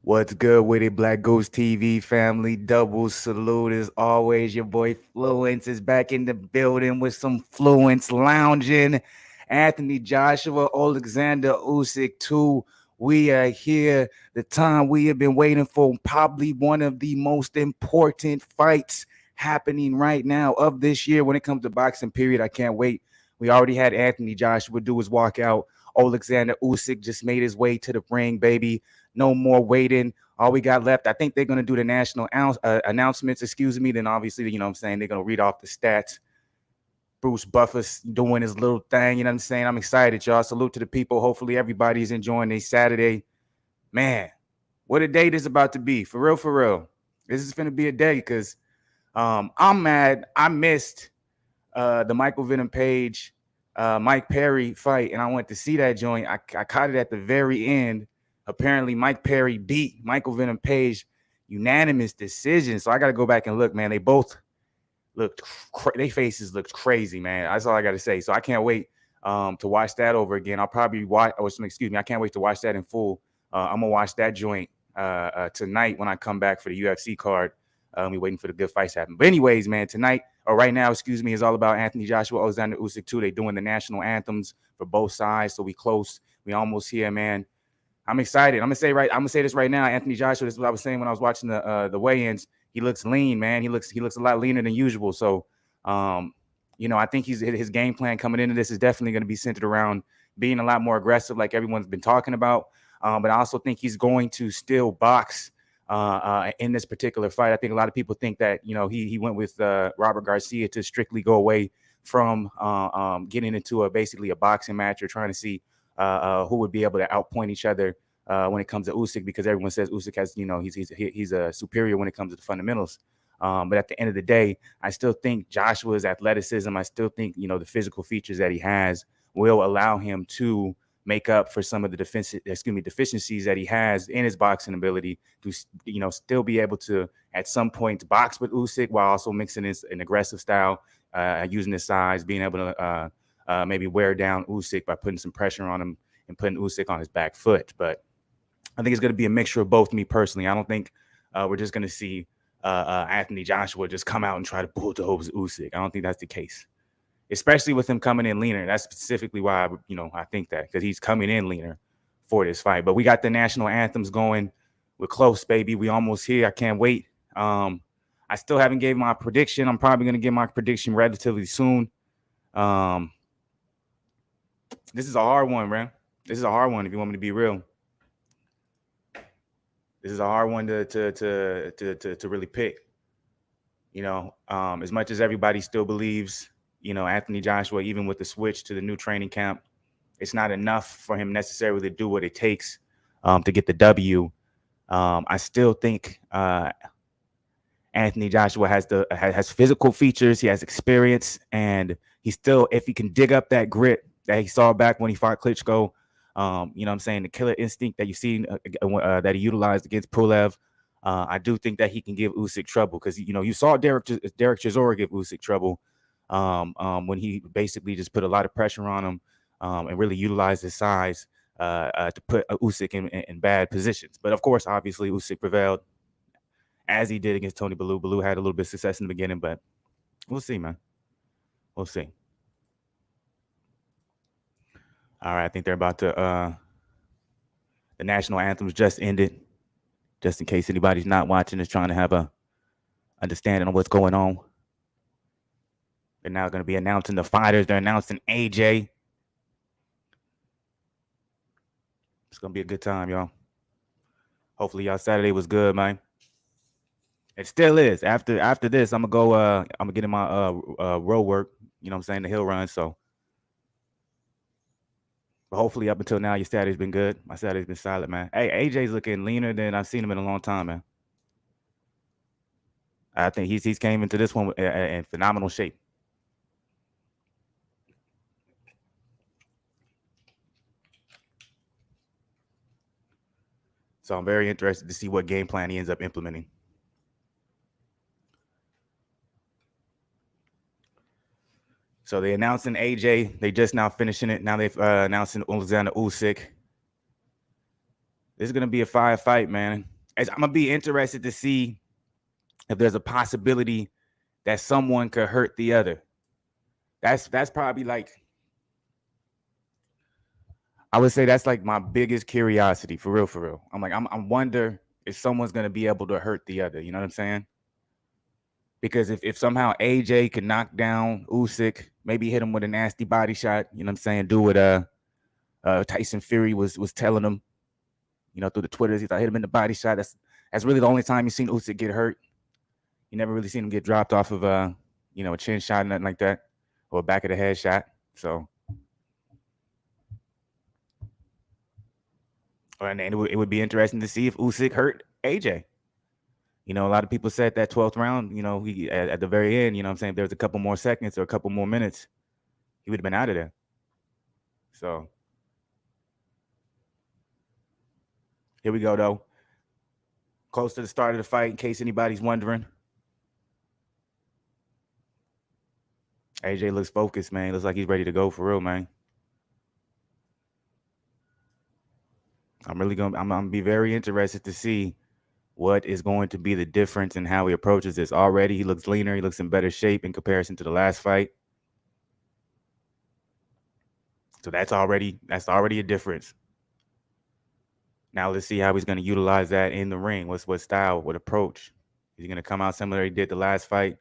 What's good with it, Black Ghost TV family? Double salute as always. Your boy Fluence is back in the building with some Fluence lounging. Anthony Joshua, Oleksandr Usyk, too. We are here. The time we have been waiting for, probably one of the most important fights happening right now of this year when it comes to boxing. Period. I can't wait. We already had Anthony Joshua do his walkout. Oleksandr Usyk just made his way to the ring, baby. No more waiting. All we got left, I think they're going to do the national announcements, excuse me. Then obviously, you know what I'm saying, they're going to read off the stats. Bruce Buffer's doing his little thing, you know what I'm saying? I'm excited, y'all. Salute to the people. Hopefully everybody's enjoying their Saturday. Man, what a day this is about to be. For real, for real. This is going to be a day because I'm mad. I missed the Michael Venom Page, Mike Perry fight, and I went to see that joint. I caught it at the very end. Apparently, Mike Perry beat Michael Venom Page unanimous decision. So I got to go back and look, man. They both looked, their faces looked crazy, man. That's all I got to say. So I can't wait to watch that over again. I'll probably watch, excuse me, I can't wait to watch that in full. I'm going to watch that joint tonight when I come back for the UFC card. We're waiting for the good fights to happen. But anyways, man, tonight, or right now, excuse me, is all about Anthony Joshua, Oleksandr Usyk, too. They doing the national anthems for both sides. So we close. We almost here, man. I'm excited. I'm gonna say this right now. Anthony Joshua, this is what I was saying when I was watching the weigh-ins. He looks lean, man. He looks a lot leaner than usual. So, I think his game plan coming into this is definitely going to be centered around being a lot more aggressive, like everyone's been talking about. But I also think he's going to still box in this particular fight. I think a lot of people think that he went with Robert Garcia to strictly go away from getting into basically a boxing match or trying to see who would be able to outpoint each other when it comes to Usyk, because everyone says Usyk has, he's a superior when it comes to the fundamentals. But at the end of the day, I still think Joshua's athleticism, I still think, the physical features that he has will allow him to make up for some of the deficiencies that he has in his boxing ability to, still be able to, at some point, box with Usyk while also mixing an aggressive style, using his size, being able to maybe wear down Usyk by putting some pressure on him and putting Usyk on his back foot. But I think it's going to be a mixture of both. Me personally, I don't think we're just going to see Anthony Joshua just come out and try to bulldoze Usyk. I don't think that's the case, especially with him coming in leaner. That's specifically why I think that, because he's coming in leaner for this fight. But we got the national anthems going. We're close, baby. We almost here. I can't wait. I still haven't gave my prediction. I'm probably going to give my prediction relatively soon. This is a hard one, man. This is a hard one if you want me to be real. This is a hard one to really pick. As much as everybody still believes, Anthony Joshua, even with the switch to the new training camp, it's not enough for him necessarily to do what it takes to get the W. I still think Anthony Joshua has physical features. He has experience, and he still, if he can dig up that grit that he saw back when he fought Klitschko, the killer instinct that you see that he utilized against Pulev. I do think that he can give Usyk trouble, because you saw Derek Chisora give Usyk trouble when he basically just put a lot of pressure on him and really utilized his size to put Usyk in bad positions. But of course, obviously, Usyk prevailed, as he did against Tony Bellew. Bellew had a little bit of success in the beginning, but we'll see, man. We'll see. All right, I think they're about to. The national anthems just ended. Just in case anybody's not watching, is trying to have a understanding of what's going on. They're now going to be announcing the fighters. They're announcing AJ. It's going to be a good time, y'all. Hopefully, y'all Saturday was good, man. It still is. After this, I'm gonna get in my road work. The hill run. So, but hopefully, up until now, your Saturday's been good. My Saturday's been solid, man. Hey, AJ's looking leaner than I've seen him in a long time, man. I think he's came into this one in phenomenal shape. So I'm very interested to see what game plan he ends up implementing. So they announcing AJ. They just now finishing it. Now they've announcing Oleksandr Usyk. This is going to be a fire fight, man. I'm gonna be interested to see if there's a possibility that someone could hurt the other. That's probably like, I would say that's like my biggest curiosity, for real, for real. I'm like, I wonder if someone's gonna be able to hurt the other. You know what I'm saying? Because if somehow AJ could knock down Usyk, maybe hit him with a nasty body shot, you know what I'm saying? Do what Tyson Fury was telling him, through the Twitters. He thought hit him in the body shot. That's really the only time you've seen Usyk get hurt. You never really seen him get dropped off of a chin shot, nothing like that, or a back of the head shot. So, and it would be interesting to see if Usyk hurt AJ. A lot of people said that 12th round, he at the very end, what I'm saying, if there was a couple more seconds or a couple more minutes, he would have been out of there. So here we go, though. Close to the start of the fight, in case anybody's wondering. AJ looks focused, man. Looks like he's ready to go for real, man. I'm gonna be very interested to see what is going to be the difference in how he approaches this. Already, he looks leaner. He looks in better shape in comparison to the last fight. So that's already a difference. Now let's see how he's going to utilize that in the ring. What style, what approach? Is he going to come out similar to he did the last fight?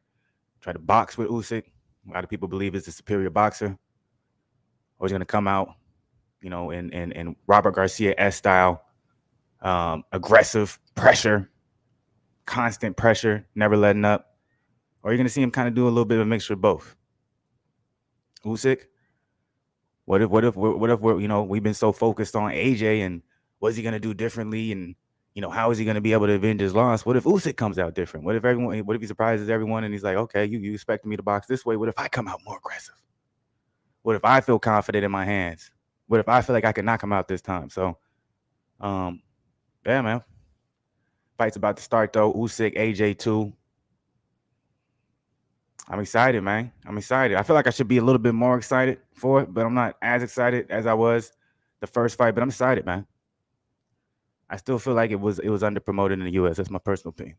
Try to box with Usyk? A lot of people believe he's a superior boxer. Or he's going to come out, in Robert Garcia-esque style, aggressive pressure, constant pressure, never letting up. Or you're going to see him kind of do a little bit of a mixture of both. Usyk, what if we're, we've been so focused on AJ and what's he going to do differently, and how is he going to be able to avenge his loss? What if Usyk comes out different? What if he surprises everyone and he's like, okay, you expected me to box this way? What if I come out more aggressive? What if I feel confident in my hands? What if I feel like I can knock him out this time? So, yeah, man. Fight's about to start, though. Usyk, AJ 2. I'm excited, man. I'm excited. I feel like I should be a little bit more excited for it, but I'm not as excited as I was the first fight. But I'm excited, man. I still feel like it was under promoted in the U.S. That's my personal opinion.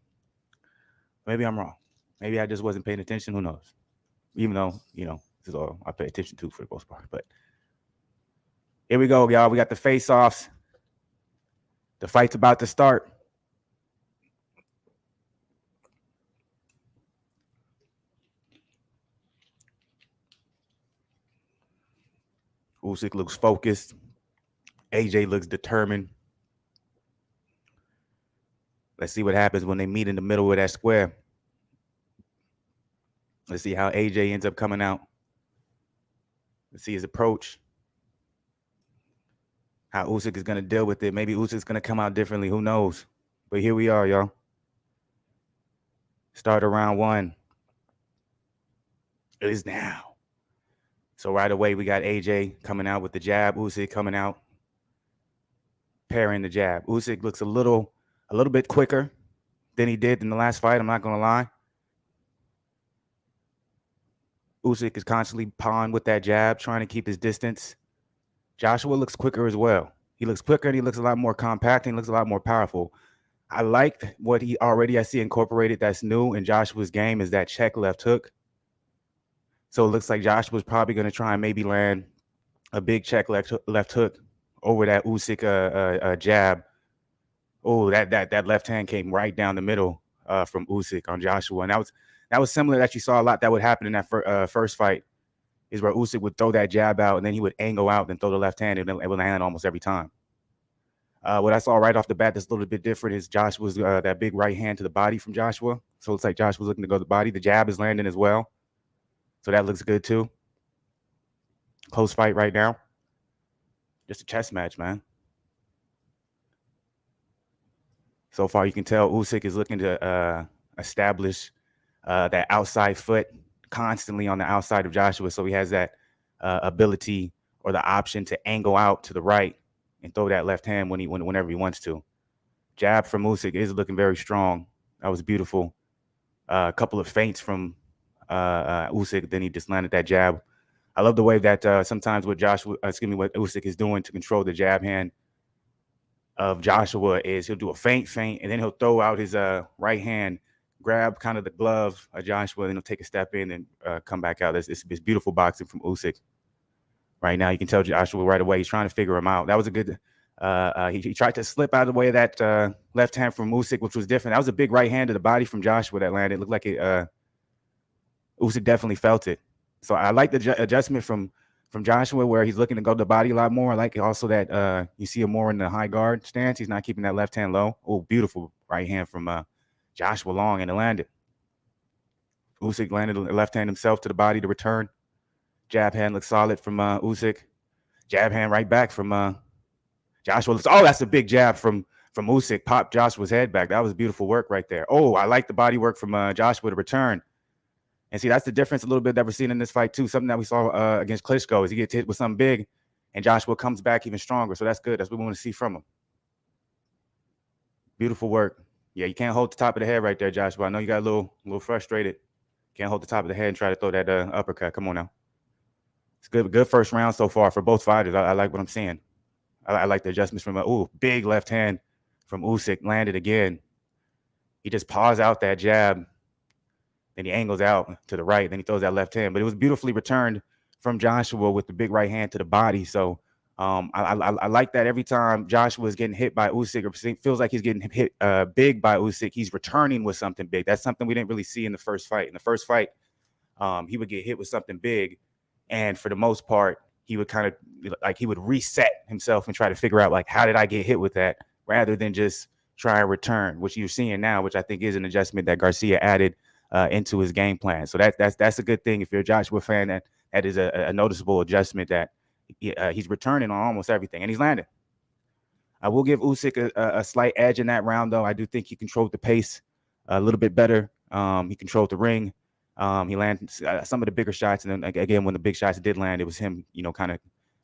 Maybe I'm wrong. Maybe I just wasn't paying attention. Who knows? Even though, this is all I pay attention to for the most part. But here we go, y'all. We got the face-offs. The fight's about to start. Usyk looks focused. AJ looks determined. Let's see what happens when they meet in the middle of that square. Let's see how AJ ends up coming out. Let's see his approach. How Usyk is going to deal with it. Maybe Usyk's going to come out differently. Who knows? But here we are, y'all. Start of round 1. It is now. So right away, we got AJ coming out with the jab. Usyk coming out, pairing the jab. Usyk looks a little bit quicker than he did in the last fight. I'm not going to lie. Usyk is constantly pawing with that jab, trying to keep his distance. Joshua looks quicker as well. He looks quicker and he looks a lot more compact and he looks a lot more powerful. I liked what I see incorporated that's new in Joshua's game is that check left hook. So it looks like Joshua's probably going to try and maybe land a big check left hook over that Usyk jab. Oh, that left hand came right down the middle from Usyk on Joshua. And that was similar that you saw a lot that would happen in that first fight, is where Usyk would throw that jab out and then he would angle out and throw the left hand and it would land almost every time. What I saw right off the bat that's a little bit different is Joshua's that big right hand to the body from Joshua. So it's like Joshua's looking to go to the body. The jab is landing as well. So that looks good too. Close fight right now. Just a chess match, man. So far, you can tell Usyk is looking to establish that outside foot constantly on the outside of Joshua. So he has that ability or the option to angle out to the right and throw that left hand whenever he wants to. Jab from Usyk is looking very strong. That was beautiful. A couple of feints from Usyk, then he just landed that jab. I love the way that sometimes what Usyk is doing to control the jab hand. of Joshua is he'll do a feint, and then he'll throw out his right hand, grab kind of the glove of Joshua, and then he'll take a step in and come back out. It's beautiful boxing from Usyk. Right now, you can tell Joshua right away he's trying to figure him out. That was a good. He tried to slip out of the way of that left hand from Usyk, which was different. That was a big right hand to the body from Joshua that landed. It looked like it. Usyk definitely felt it. So I like the adjustment from Joshua where he's looking to go to the body a lot more. I like also that you see him more in the high guard stance. He's not keeping that left hand low. Oh, beautiful right hand from Joshua Long, and it landed. Usyk landed the left hand himself to the body to return. Jab hand looks solid from Usyk. Jab hand right back from Joshua. Oh, that's a big jab from Usyk. Popped Joshua's head back. That was beautiful work right there. Oh, I like the body work from Joshua to return. And see, that's the difference a little bit that we're seeing in this fight too. Something that we saw against Klitschko is he gets hit with something big, and Joshua comes back even stronger. So that's good. That's what we want to see from him. Beautiful work. Yeah, you can't hold the top of the head right there, Joshua. I know you got a little frustrated. Can't hold the top of the head and try to throw that uppercut. Come on now. It's good first round so far for both fighters. I like what I'm seeing. I like the adjustments from big left hand from Usyk, landed again. He just paws out that jab, then he angles out to the right, then he throws that left hand. But it was beautifully returned from Joshua with the big right hand to the body. So I like that every time Joshua is getting hit by Usyk or feels like he's getting hit big by Usyk, he's returning with something big. That's something we didn't really see in the first fight. In the first fight, he would get hit with something big, and for the most part, he would kind of like he would reset himself and try to figure out like, how did I get hit with that, rather than just try and return, which you're seeing now, which I think is an adjustment that Garcia added into his game plan. So that's a good thing. If you're a Joshua fan, that is a noticeable adjustment that he's returning on almost everything, and he's landing. I will give Usyk a slight edge in that round, though. I do think he controlled the pace a little bit better. He controlled the ring. He landed some of the bigger shots, and then again, when the big shots did land, it was him, kind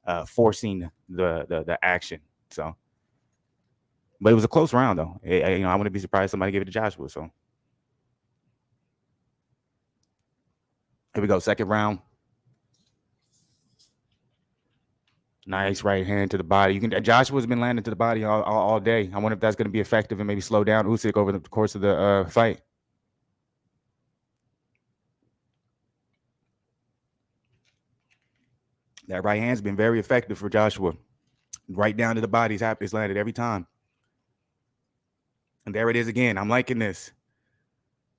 of forcing the action. So, but it was a close round, though. I wouldn't be surprised if somebody gave it to Joshua. So, here we go, second round. Nice right hand to the body. Joshua's been landing to the body all day. I wonder if that's going to be effective and maybe slow down Usyk over the course of the fight. That right hand's been very effective for Joshua. Right down to the body, he's landed every time. And there it is again. I'm liking this.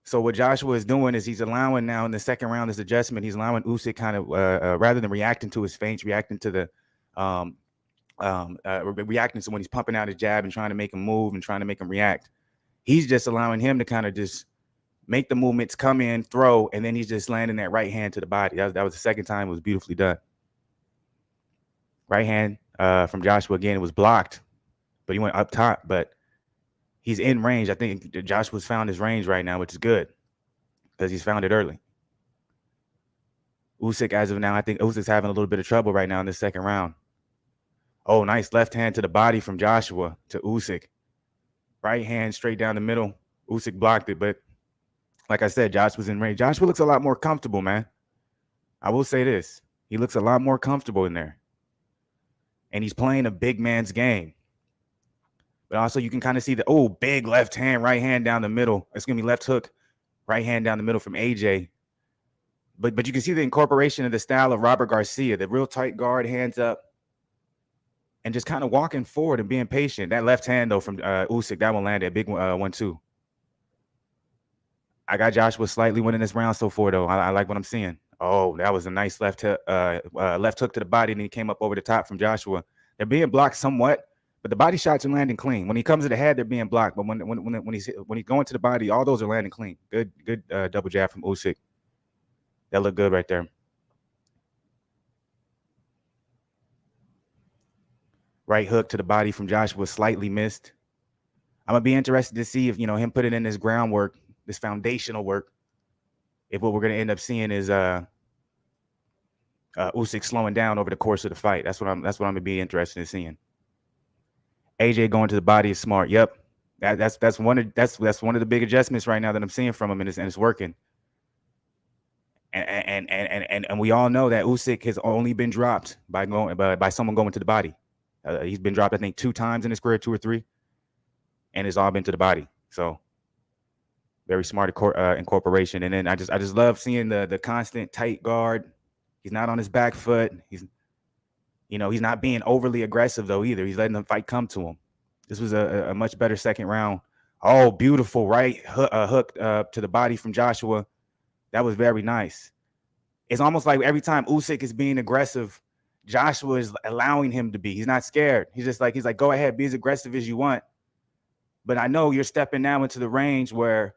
So what Joshua is doing is he's allowing now in the second round this adjustment. He's allowing Usyk kind of rather than reacting to his feints, reacting to the reacting to when he's pumping out his jab and trying to make him move and trying to make him react. He's just allowing him to kind of just make the movements, come in, throw, and then he's just landing that right hand to the body. That was the second time. It was beautifully done. Right hand from Joshua again. It was blocked, but he went up top. But he's in range. I think Joshua's found his range right now, which is good because he's found it early. Usyk, as of now, I think Usyk's having a little bit of trouble right now in the second round. Oh, nice left hand to the body from Joshua to Usyk. Right hand straight down the middle. Usyk blocked it, but like I said, Joshua's in range. Joshua looks a lot more comfortable, man. I will say this. He looks a lot more comfortable in there. And he's playing a big man's game. But also you can kind of see the, big left hand, right hand down the middle. It's going to be left hook, right hand down the middle from AJ. But you can see the incorporation of the style of Robert Garcia, the real tight guard, hands up, and just kind of walking forward and being patient. That left hand, though, from Usyk, that one landed a big 1-2. I got Joshua slightly winning this round so far, though. I like what I'm seeing. Oh, that was a nice left hook to the body, and he came up over the top from Joshua. They're being blocked somewhat, but the body shots are landing clean. When he comes to the head, they're being blocked. But when he's going to the body, all those are landing clean. Good double jab from Usyk. That looked good right there. Right hook to the body from Joshua slightly missed. I'm going to be interested to see if, him putting in this groundwork, this foundational work, if what we're going to end up seeing is Usyk slowing down over the course of the fight. That's what I'm going to be interested in seeing. AJ going to the body is smart. Yep. That's one of the big adjustments right now that I'm seeing from him, and it's working. And we all know that Usyk has only been dropped by someone going to the body. He's been dropped, I think, 2 times in his career, 2 or 3, and it's all been to the body. So very smart incorporation. And then I just love seeing the constant tight guard. He's not on his back foot. He's not being overly aggressive though either. He's letting the fight come to him. This was a much better second round. Oh, beautiful right hook to the body from Joshua. That was very nice. It's almost like every time Usyk is being aggressive, Joshua is allowing him to be. He's not scared. He's like, go ahead, be as aggressive as you want. But I know you're stepping now into the range where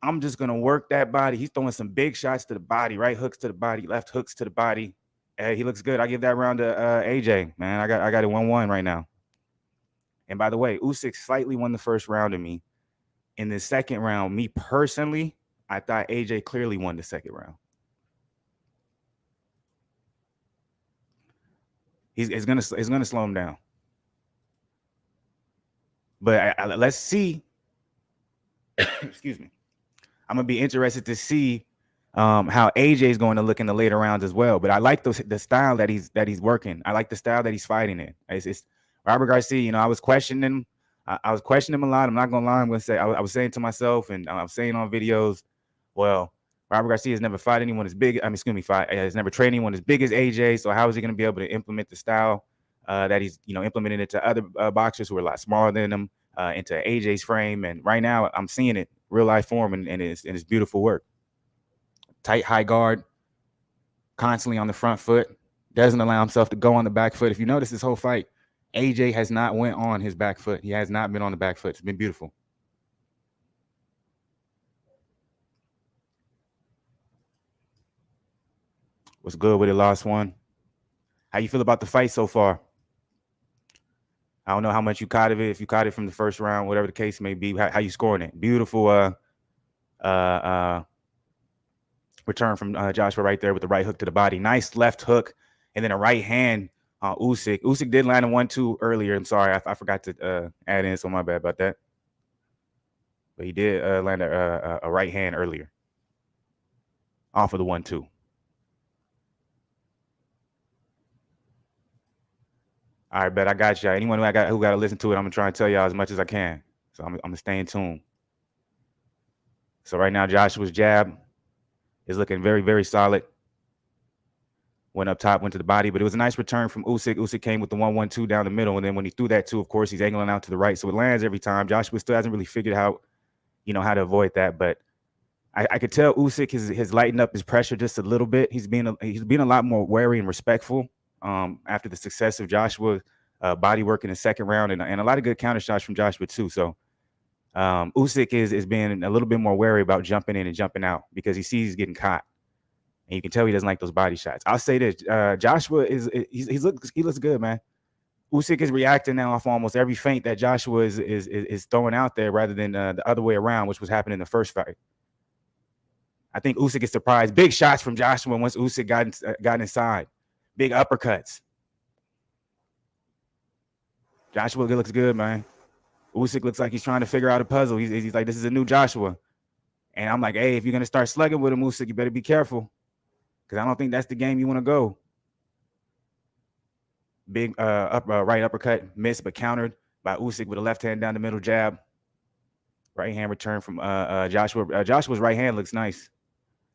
I'm just going to work that body. He's throwing some big shots to the body, right hooks to the body, left hooks to the body. Hey, he looks good. I give that round to AJ, man. I got it 1-1 right now. And by the way, Usyk slightly won the first round of me. In the second round, me personally, I thought AJ clearly won the second round. It's gonna slow him down. But let's see. Excuse me. I'm gonna be interested to see how AJ is going to look in the later rounds as well. But I like the style that he's working. I like the style that he's fighting in. It's Robert Garcia. I was questioning him. I was questioning him a lot. I'm not gonna lie. I'm gonna say I was saying to myself, and I'm saying on videos, well, Robert Garcia has never fought anyone as big. Has never trained anyone as big as AJ. So how is he gonna be able to implement the style that he's implemented into other boxers who are a lot smaller than him into AJ's frame? And right now, I'm seeing it real life form, and it's beautiful work. Tight high guard, constantly on the front foot, doesn't allow himself to go on the back foot. If you notice this whole fight, AJ has not went on his back foot. He has not been on the back foot. It's been beautiful. What's good with it, last one? How you feel about the fight so far? I don't know how much you caught of it. If you caught it from the first round, whatever the case may be, how you scoring it? Beautiful return from Joshua right there with the right hook to the body. Nice left hook, and then a right hand on Usyk. Usyk did land a 1-2 earlier. I'm sorry, I forgot to add in, so my bad about that. But he did land a right hand earlier off of the 1-2. All right, bet I got y'all. Anyone who got to listen to it, I'm gonna try and tell y'all as much as I can. So I'm gonna stay in tune. So right now, Joshua's jab is looking very, very solid. Went up top, went to the body, but it was a nice return from Usyk. Usyk came with the 1-1-2 down the middle, and then when he threw that too, of course, he's angling out to the right, so it lands every time. Joshua still hasn't really figured out, how to avoid that, but I could tell Usyk has lightened up his pressure just a little bit. He's being a lot more wary and respectful after the success of Joshua body work in the second round, and a lot of good counter shots from Joshua too. So Usyk is being a little bit more wary about jumping in and jumping out because he sees he's getting caught, and you can tell he doesn't like those body shots. I'll say this: Joshua he looks good, man. Usyk is reacting now off almost every feint that Joshua is throwing out there, rather than the other way around, which was happening in the first fight. I think Usyk is surprised. Big shots from Joshua once Usyk got inside. Big uppercuts. Joshua looks good, man. Usyk looks like he's trying to figure out a puzzle. He's like, this is a new Joshua. And I'm like, hey, if you're going to start slugging with him, Usyk, you better be careful. Because I don't think that's the game you want to go. Big right uppercut, missed, but countered by Usyk with a left hand down the middle jab. Right hand return from Joshua. Joshua's right hand looks nice.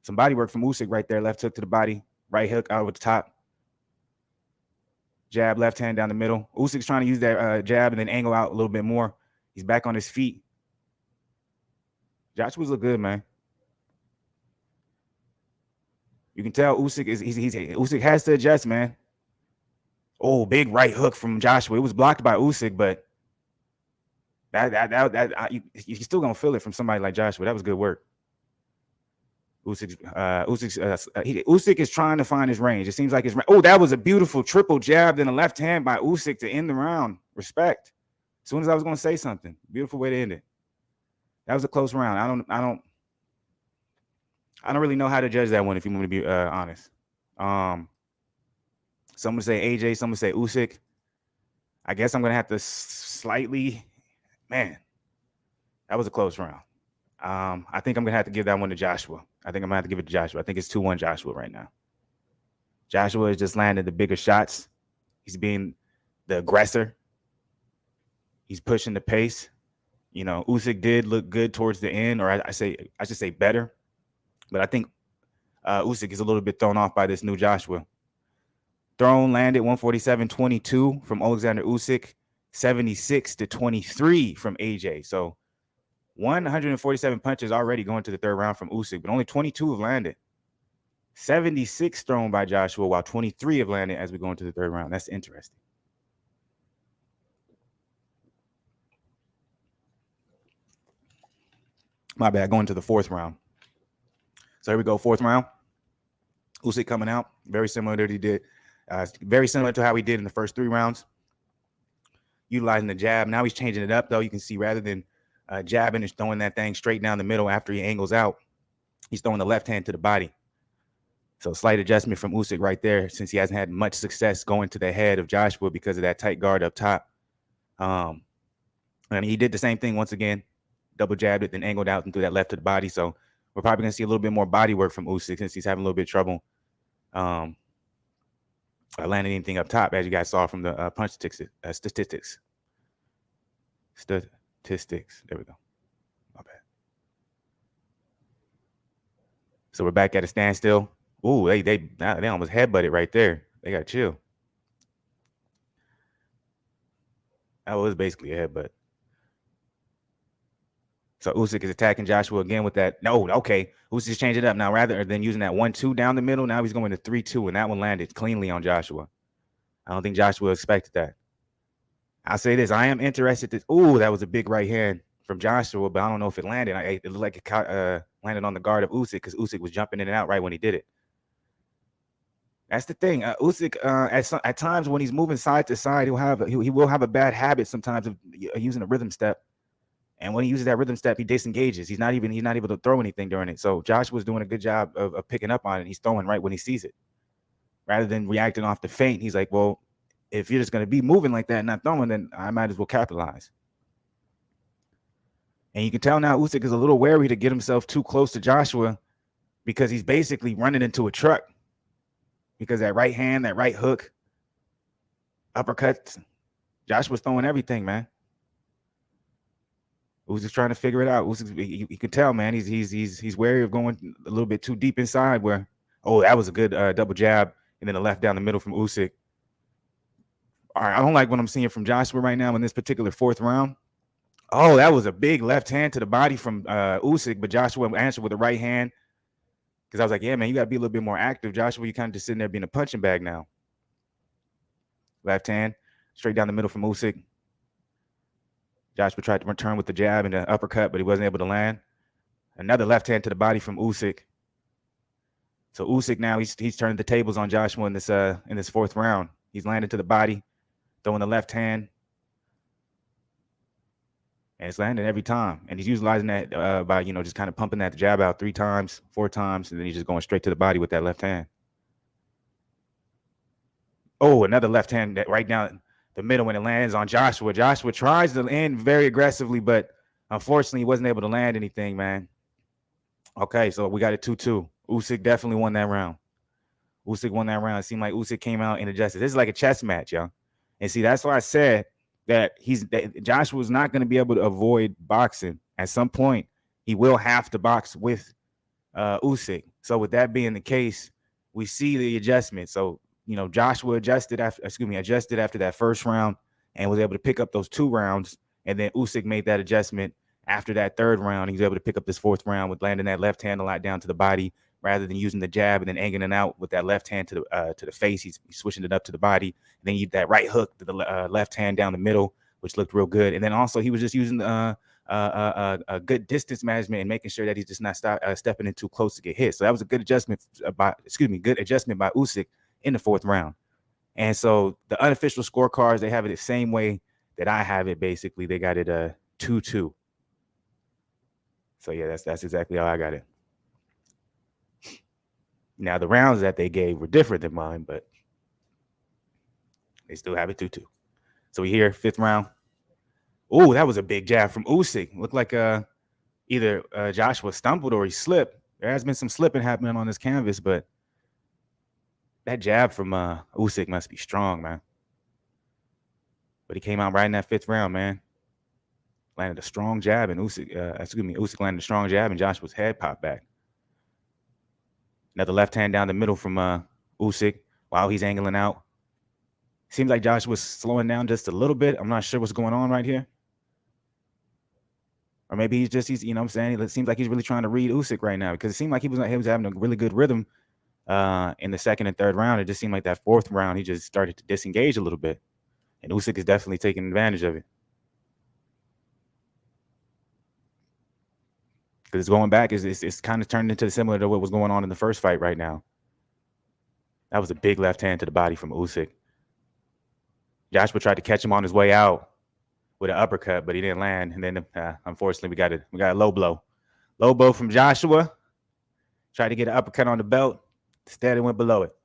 Some body work from Usyk right there. Left hook to the body. Right hook out with the top. Jab, left hand down the middle. Usyk's trying to use that jab and then angle out a little bit more. He's back on his feet. Joshua's look good, man. You can tell Usyk Usyk has to adjust, man. Oh, big right hook from Joshua. It was blocked by Usyk, but you're still gonna feel it from somebody like Joshua. That was good work. Usyk is trying to find his range. It seems like his range. Oh, that was a beautiful triple jab, then a left hand by Usyk to end the round. Respect. As soon as I was going to say something, beautiful way to end it. That was a close round. I don't really know how to judge that one, if you want me to be honest. Some would say AJ, some would say Usyk. I guess I'm going to have to slightly, man, that was a close round. I think I'm going to have to give that one to Joshua. I think it's 2-1 Joshua right now. Joshua is just landing the bigger shots. He's being the aggressor. He's pushing the pace. Usyk did look good towards the end, or I should say better. But I think Usyk is a little bit thrown off by this new Joshua. Thrown landed 147-22 from Oleksandr Usyk, 76-23 from AJ. So 147 punches already going to the third round from Usyk, but only 22 have landed. 76 thrown by Joshua, while 23 have landed as we go into the third round. That's interesting. My bad, going to the fourth round. So here we go, fourth round. Usyk coming out, very similar to what he did. Very similar to how he did in the first three rounds. Utilizing the jab. Now he's changing it up, though. You can see rather than jabbing and throwing that thing straight down the middle after he angles out, he's throwing the left hand to the body. So slight adjustment from Usyk right there, since he hasn't had much success going to the head of Joshua because of that tight guard up top. And he did the same thing once again. Double jabbed it, then angled out and threw that left to the body. So we're probably going to see a little bit more body work from Usyk since he's having a little bit of trouble landing anything up top, as you guys saw from the punch statistics. Statistics. There we go. My bad. So we're back at a standstill. Ooh, they almost headbutted right there. They got to chill. That was basically a headbutt. So Usyk is attacking Joshua again with that. No, okay. Usyk's changing it up now. Rather than using that 1-2 down the middle, now he's going to 3-2, and that one landed cleanly on Joshua. I don't think Joshua expected that. I'll say this. I am interested. Ooh, that was a big right hand from Joshua, but I don't know if it landed. It looked like it landed on the guard of Usyk because Usyk was jumping in and out right when he did it. That's the thing. Usyk, at times when he's moving side to side, he will have a bad habit sometimes of using a rhythm step. And when he uses that rhythm step, he disengages. He's not able to throw anything during it. So Joshua's doing a good job of picking up on it. He's throwing right when he sees it. Rather than reacting off the feint, he's like, well, if you're just going to be moving like that and not throwing, then I might as well capitalize. And you can tell now Usyk is a little wary to get himself too close to Joshua because he's basically running into a truck. Because that right hand, that right hook, uppercut, Joshua's throwing everything, man. Usyk's trying to figure it out. Usyk, you can tell, man, he's wary of going a little bit too deep inside. Where, that was a good double jab, and then a left down the middle from Usyk. All right, I don't like what I'm seeing from Joshua right now in this particular fourth round. Oh, that was a big left hand to the body from Usyk, but Joshua answered with the right hand. Because I was like, yeah, man, you got to be a little bit more active. Joshua, you kind of just sitting there being a punching bag now. Left hand, straight down the middle from Usyk. Joshua tried to return with the jab and the uppercut, but he wasn't able to land. Another left hand to the body from Usyk. So Usyk now, he's turning the tables on Joshua in this fourth round. He's landed to the body, throwing the left hand. And it's landing every time. And he's utilizing that by, just kind of pumping that jab out 3 times, 4 times, and then he's just going straight to the body with that left hand. Oh, another left hand that right down the middle when it lands on Joshua. Joshua tries to end very aggressively, but unfortunately he wasn't able to land anything, man. Okay, so we got a 2-2. Usyk definitely won that round. Usyk won that round. It seemed like Usyk came out and adjusted. This is like a chess match, yo. And see, that's why I said that Joshua's not going to be able to avoid boxing. At some point, he will have to box with Usyk. So with that being the case, we see the adjustment. So, Joshua adjusted after that first round and was able to pick up those 2 rounds. And then Usyk made that adjustment after that third round. He was able to pick up this fourth round with landing that left hand a lot down to the body rather than using the jab and then angling it out with that left hand to the face. He's switching it up to the body. And then that right hook to the left hand down the middle, which looked real good. And then also he was just using a good distance management and making sure that he's just not stepping in too close to get hit. So that was a good adjustment by Usyk in the fourth round. And so the unofficial scorecards, they have it the same way that I have it. Basically, they got it 2-2. So yeah, that's exactly how I got it. Now the rounds that they gave were different than mine, but they still have it 2-2. So we here, fifth round. Oh, that was a big jab from Usyk. Looked like either Joshua stumbled or he slipped. There has been some slipping happening on this canvas, but that jab from Usyk must be strong, man. But he came out right in that 5th round, man. Landed a strong jab, and Usyk landed a strong jab, and Joshua's head popped back. Another left hand down the middle from Usyk while he's angling out. Seems like Joshua's slowing down just a little bit. I'm not sure what's going on right here. Or maybe he's you know what I'm saying? It seems like he's really trying to read Usyk right now, because it seemed like he was having a really good rhythm in the 2nd and 3rd round. It just seemed like that 4th round, he just started to disengage a little bit. And Usyk is definitely taking advantage of it. Because it's going back, it's kind of turned into similar to what was going on in the first fight right now. That was a big left hand to the body from Usyk. Joshua tried to catch him on his way out with an uppercut, but he didn't land. And then, unfortunately, we got a low blow. Low blow from Joshua. Tried to get an uppercut on the belt. Instead, it went below it.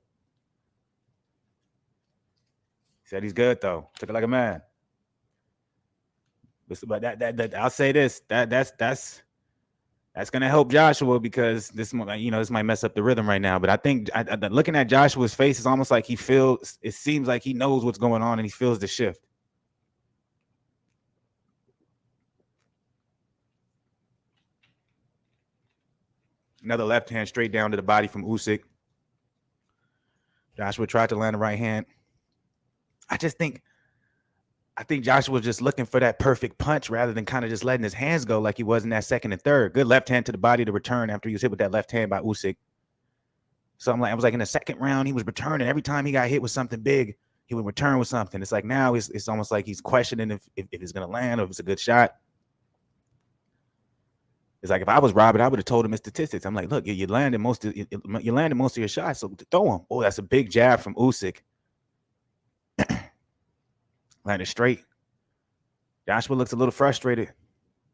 He said he's good, though. Took it like a man. But that I'll say this. That's going to help Joshua, because this might mess up the rhythm right now. But I think looking at Joshua's face, it's almost like it seems like he knows what's going on and he feels the shift. Another left hand straight down to the body from Usyk. Joshua tried to land the right hand. I think Joshua was just looking for that perfect punch rather than kind of just letting his hands go like he was in that 2nd and 3rd. Good left hand to the body to return after he was hit with that left hand by Usyk. So I was like, in the 2nd round, he was returning. Every time he got hit with something big, he would return with something. It's like now it's almost like he's questioning if it's going to land or if it's a good shot. It's like if I was Robert, I would have told him his statistics. I'm like, look, you landed most of your shots, so throw him. Oh, that's a big jab from Usyk. Landed straight. Joshua looks a little frustrated.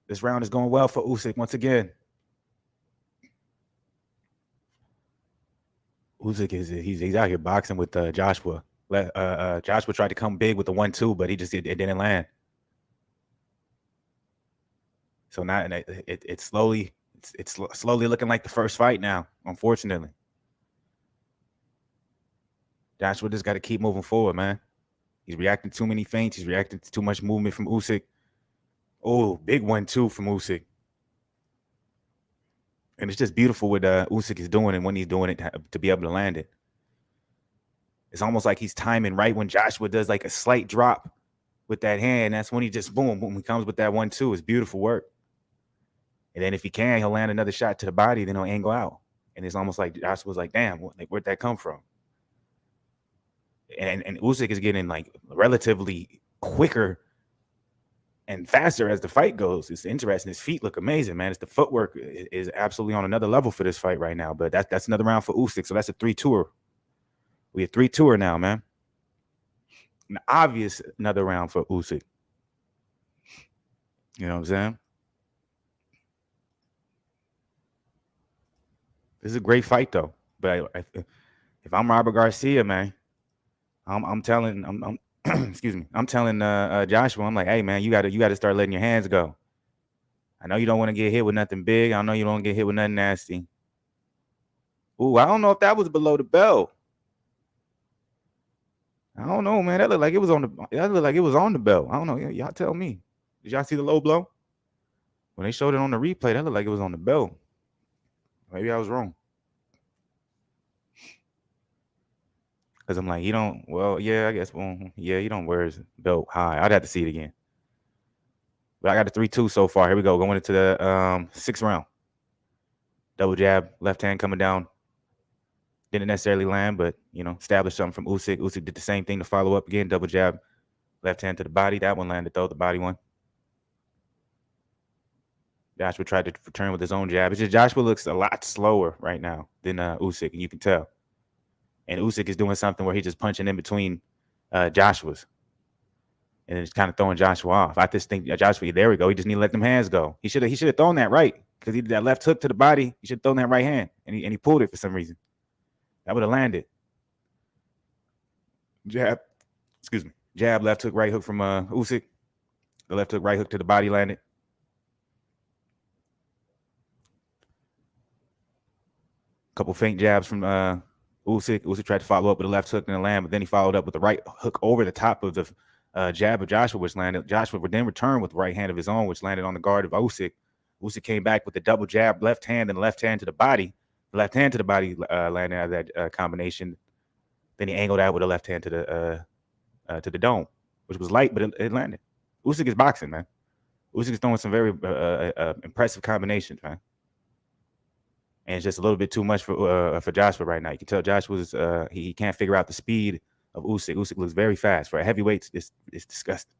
This round is going well for Usyk once again. Usyk he's out here boxing with Joshua. Joshua tried to come big with the 1-2, but it didn't land. So now it's slowly looking like the first fight now, unfortunately. Joshua just got to keep moving forward, man. He's reacting to too many feints. He's reacting to too much movement from Usyk. Oh, big 1-2 from Usyk. And it's just beautiful what Usyk is doing, and when he's doing it to be able to land it. It's almost like he's timing right when Joshua does like a slight drop with that hand. That's when he just boom, he comes with that 1-2. It's beautiful work. And then if he can, he'll land another shot to the body, then he'll angle out. And it's almost like Joshua's like, damn, where'd that come from? And Usyk is getting like relatively quicker and faster as the fight goes. It's interesting. His feet look amazing, man. The footwork is absolutely on another level for this fight right now. But that's another round for Usyk. So that's a 3-2er. We have 3-2er now, man. An obvious another round for Usyk. You know what I'm saying? This is a great fight, though. But if I'm Robert Garcia, man, I'm telling excuse me, I'm telling Joshua, I'm like, hey, man, you got to start letting your hands go. I know you don't want to get hit with nothing big. I know you don't get hit with nothing nasty. Ooh, I don't know if that was below the belt. I don't know, man. That looked like it was on the belt. I don't know. Y'all tell me. Did y'all see the low blow? When they showed it on the replay, that looked like it was on the belt. Maybe I was wrong. Because I'm like, you don't wear his belt high. I'd have to see it again. But I got a 3-2 so far. Here we go. Going into the 6th round. Double jab, left hand coming down. Didn't necessarily land, but, established something from Usyk. Usyk did the same thing to follow up again. Double jab, left hand to the body. That one landed, though, the body one. Joshua tried to return with his own jab. It's just Joshua looks a lot slower right now than Usyk, and you can tell. And Usyk is doing something where he's just punching in between Joshua's. And it's kind of throwing Joshua off. I just think Joshua, there we go. He just need to let them hands go. He should have thrown that right, because he did that left hook to the body. He should have thrown that right hand, and he pulled it for some reason. That would have landed. Jab, left hook, right hook from Usyk. The left hook, right hook to the body landed. Couple feint jabs from Usyk. Usyk tried to follow up with a left hook and a land, but then he followed up with the right hook over the top of the jab of Joshua, which landed. Joshua would then return with right hand of his own, which landed on the guard of Usyk. Usyk came back with the double jab, left hand, and left hand to the body. The left hand to the body landed out of that combination. Then he angled out with a left hand to the dome, which was light, but it landed. Usyk is boxing, man. Usyk is throwing some very impressive combinations, man. And it's just a little bit too much for Joshua right now. You can tell Joshua's he can't figure out the speed of Usyk. Usyk looks very fast. For a heavyweight, it's disgusting.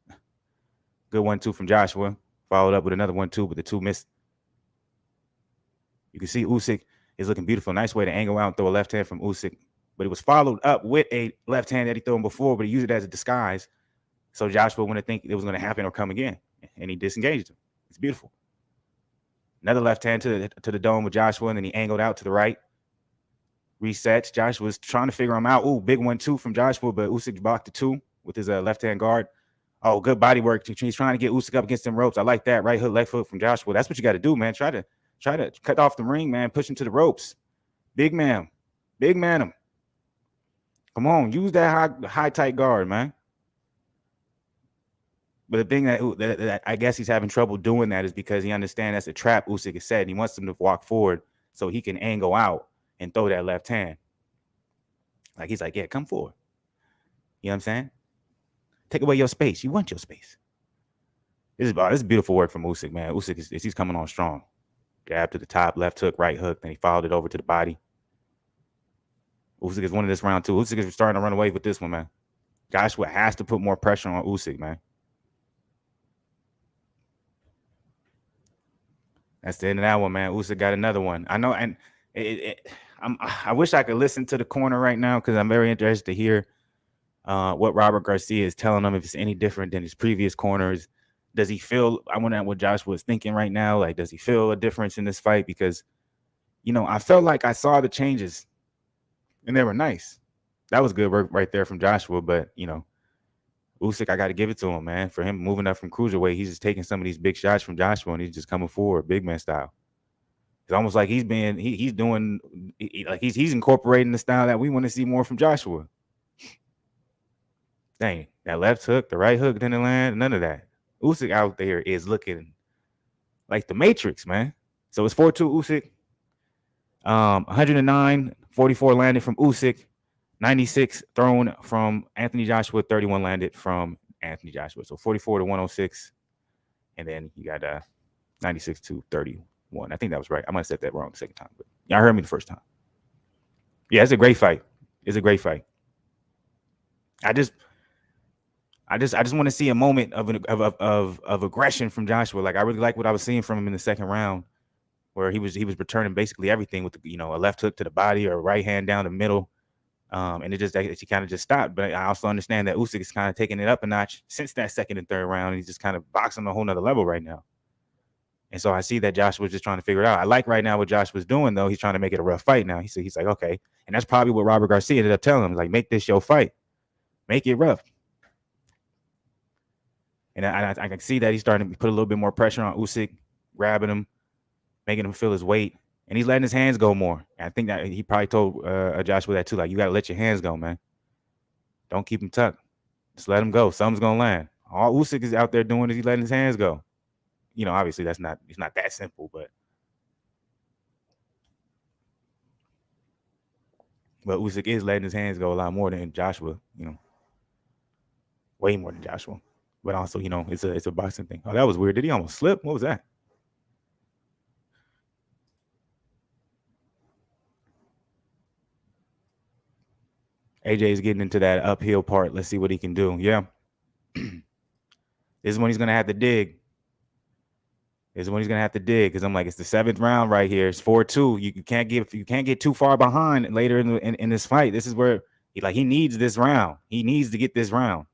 Good 1-2 from Joshua. Followed up with another 1-2, but the two missed. You can see Usyk is looking beautiful. Nice way to angle out and throw a left hand from Usyk. But it was followed up with a left hand that he threw him before, but he used it as a disguise. So Joshua wouldn't think it was going to happen or come again. And he disengaged him. It's beautiful. Another left hand to the dome with Joshua, and then he angled out to the right. Resets. Joshua was trying to figure him out. Ooh, big 1-2 from Joshua, but Usyk blocked the 2 with his left-hand guard. Oh, good body work. He's trying to get Usyk up against them ropes. I like that. Right hook, left hook from Joshua. That's what you got to do, man. Try to cut off the ring, man. Push him to the ropes. Big man him. Come on, use that high tight guard, man. But the thing that I guess he's having trouble doing that is because he understands that's a trap Usyk has set. And he wants him to walk forward so he can angle out and throw that left hand. Like he's like, yeah, come forward. You know what I'm saying? Take away your space. You want your space. This is beautiful work from Usyk, man. Usyk he's coming on strong. Jab to the top, left hook, right hook. Then he followed it over to the body. Usyk is winning this round too. Usyk is starting to run away with this one, man. Joshua has to put more pressure on Usyk, man. That's the end of that one, man. Usyk got another one. I know, and I wish I could listen to the corner right now because I'm very interested to hear what Robert Garcia is telling him, if it's any different than his previous corners. Does he feel, I wonder what Joshua is thinking right now. Like, does he feel a difference in this fight? Because, I felt like I saw the changes and they were nice. That was good work right there from Joshua. But, Usyk, I got to give it to him, man. For him moving up from cruiserweight, he's just taking some of these big shots from Joshua and he's just coming forward, big man style. It's almost like he's incorporating the style that we want to see more from Joshua. Dang, that left hook, the right hook didn't land, none of that. Usyk out there is looking like the Matrix, man. So it's 4-2 Usyk. 109, 44 landed from Usyk. 96 thrown from Anthony Joshua. 31 landed from Anthony Joshua. So 44 to 106. And then you got 96 to 31. I think that was right. I might have said that wrong the second time, but y'all heard me the first time. Yeah, it's a great fight. It's a great fight. I just want to see a moment of aggression from Joshua. Like, I really like what I was seeing from him in the second round, where he was returning basically everything with a left hook to the body or a right hand down the middle, and he kind of just stopped. But I also understand that Usyk is kind of taking it up a notch since that second and third round. And he's just kind of boxing a whole nother level right now. And so I see that Joshua's just trying to figure it out. I like right now what Joshua's doing, though. He's trying to make it a rough fight now. He's like, okay, and that's probably what Robert Garcia ended up telling him, like, make this your fight, make it rough. And I can see that he's starting to put a little bit more pressure on Usyk, grabbing him, making him feel his weight. And he's letting his hands go more. And I think that he probably told Joshua that too. Like, you got to let your hands go, man. Don't keep him tucked. Just let him go. Something's going to land. All Usyk is out there doing is he's letting his hands go. Obviously it's not that simple, but Usyk is letting his hands go a lot more than Joshua, way more than Joshua. But also, it's a boxing thing. Oh, that was weird. Did he almost slip? What was that? AJ is getting into that uphill part. Let's see what he can do. Yeah. This is when he's going to have to dig. Because I'm like, it's the seventh round right here. It's 4-2. You can't get too far behind later in this fight. This is where he needs this round. He needs to get this round.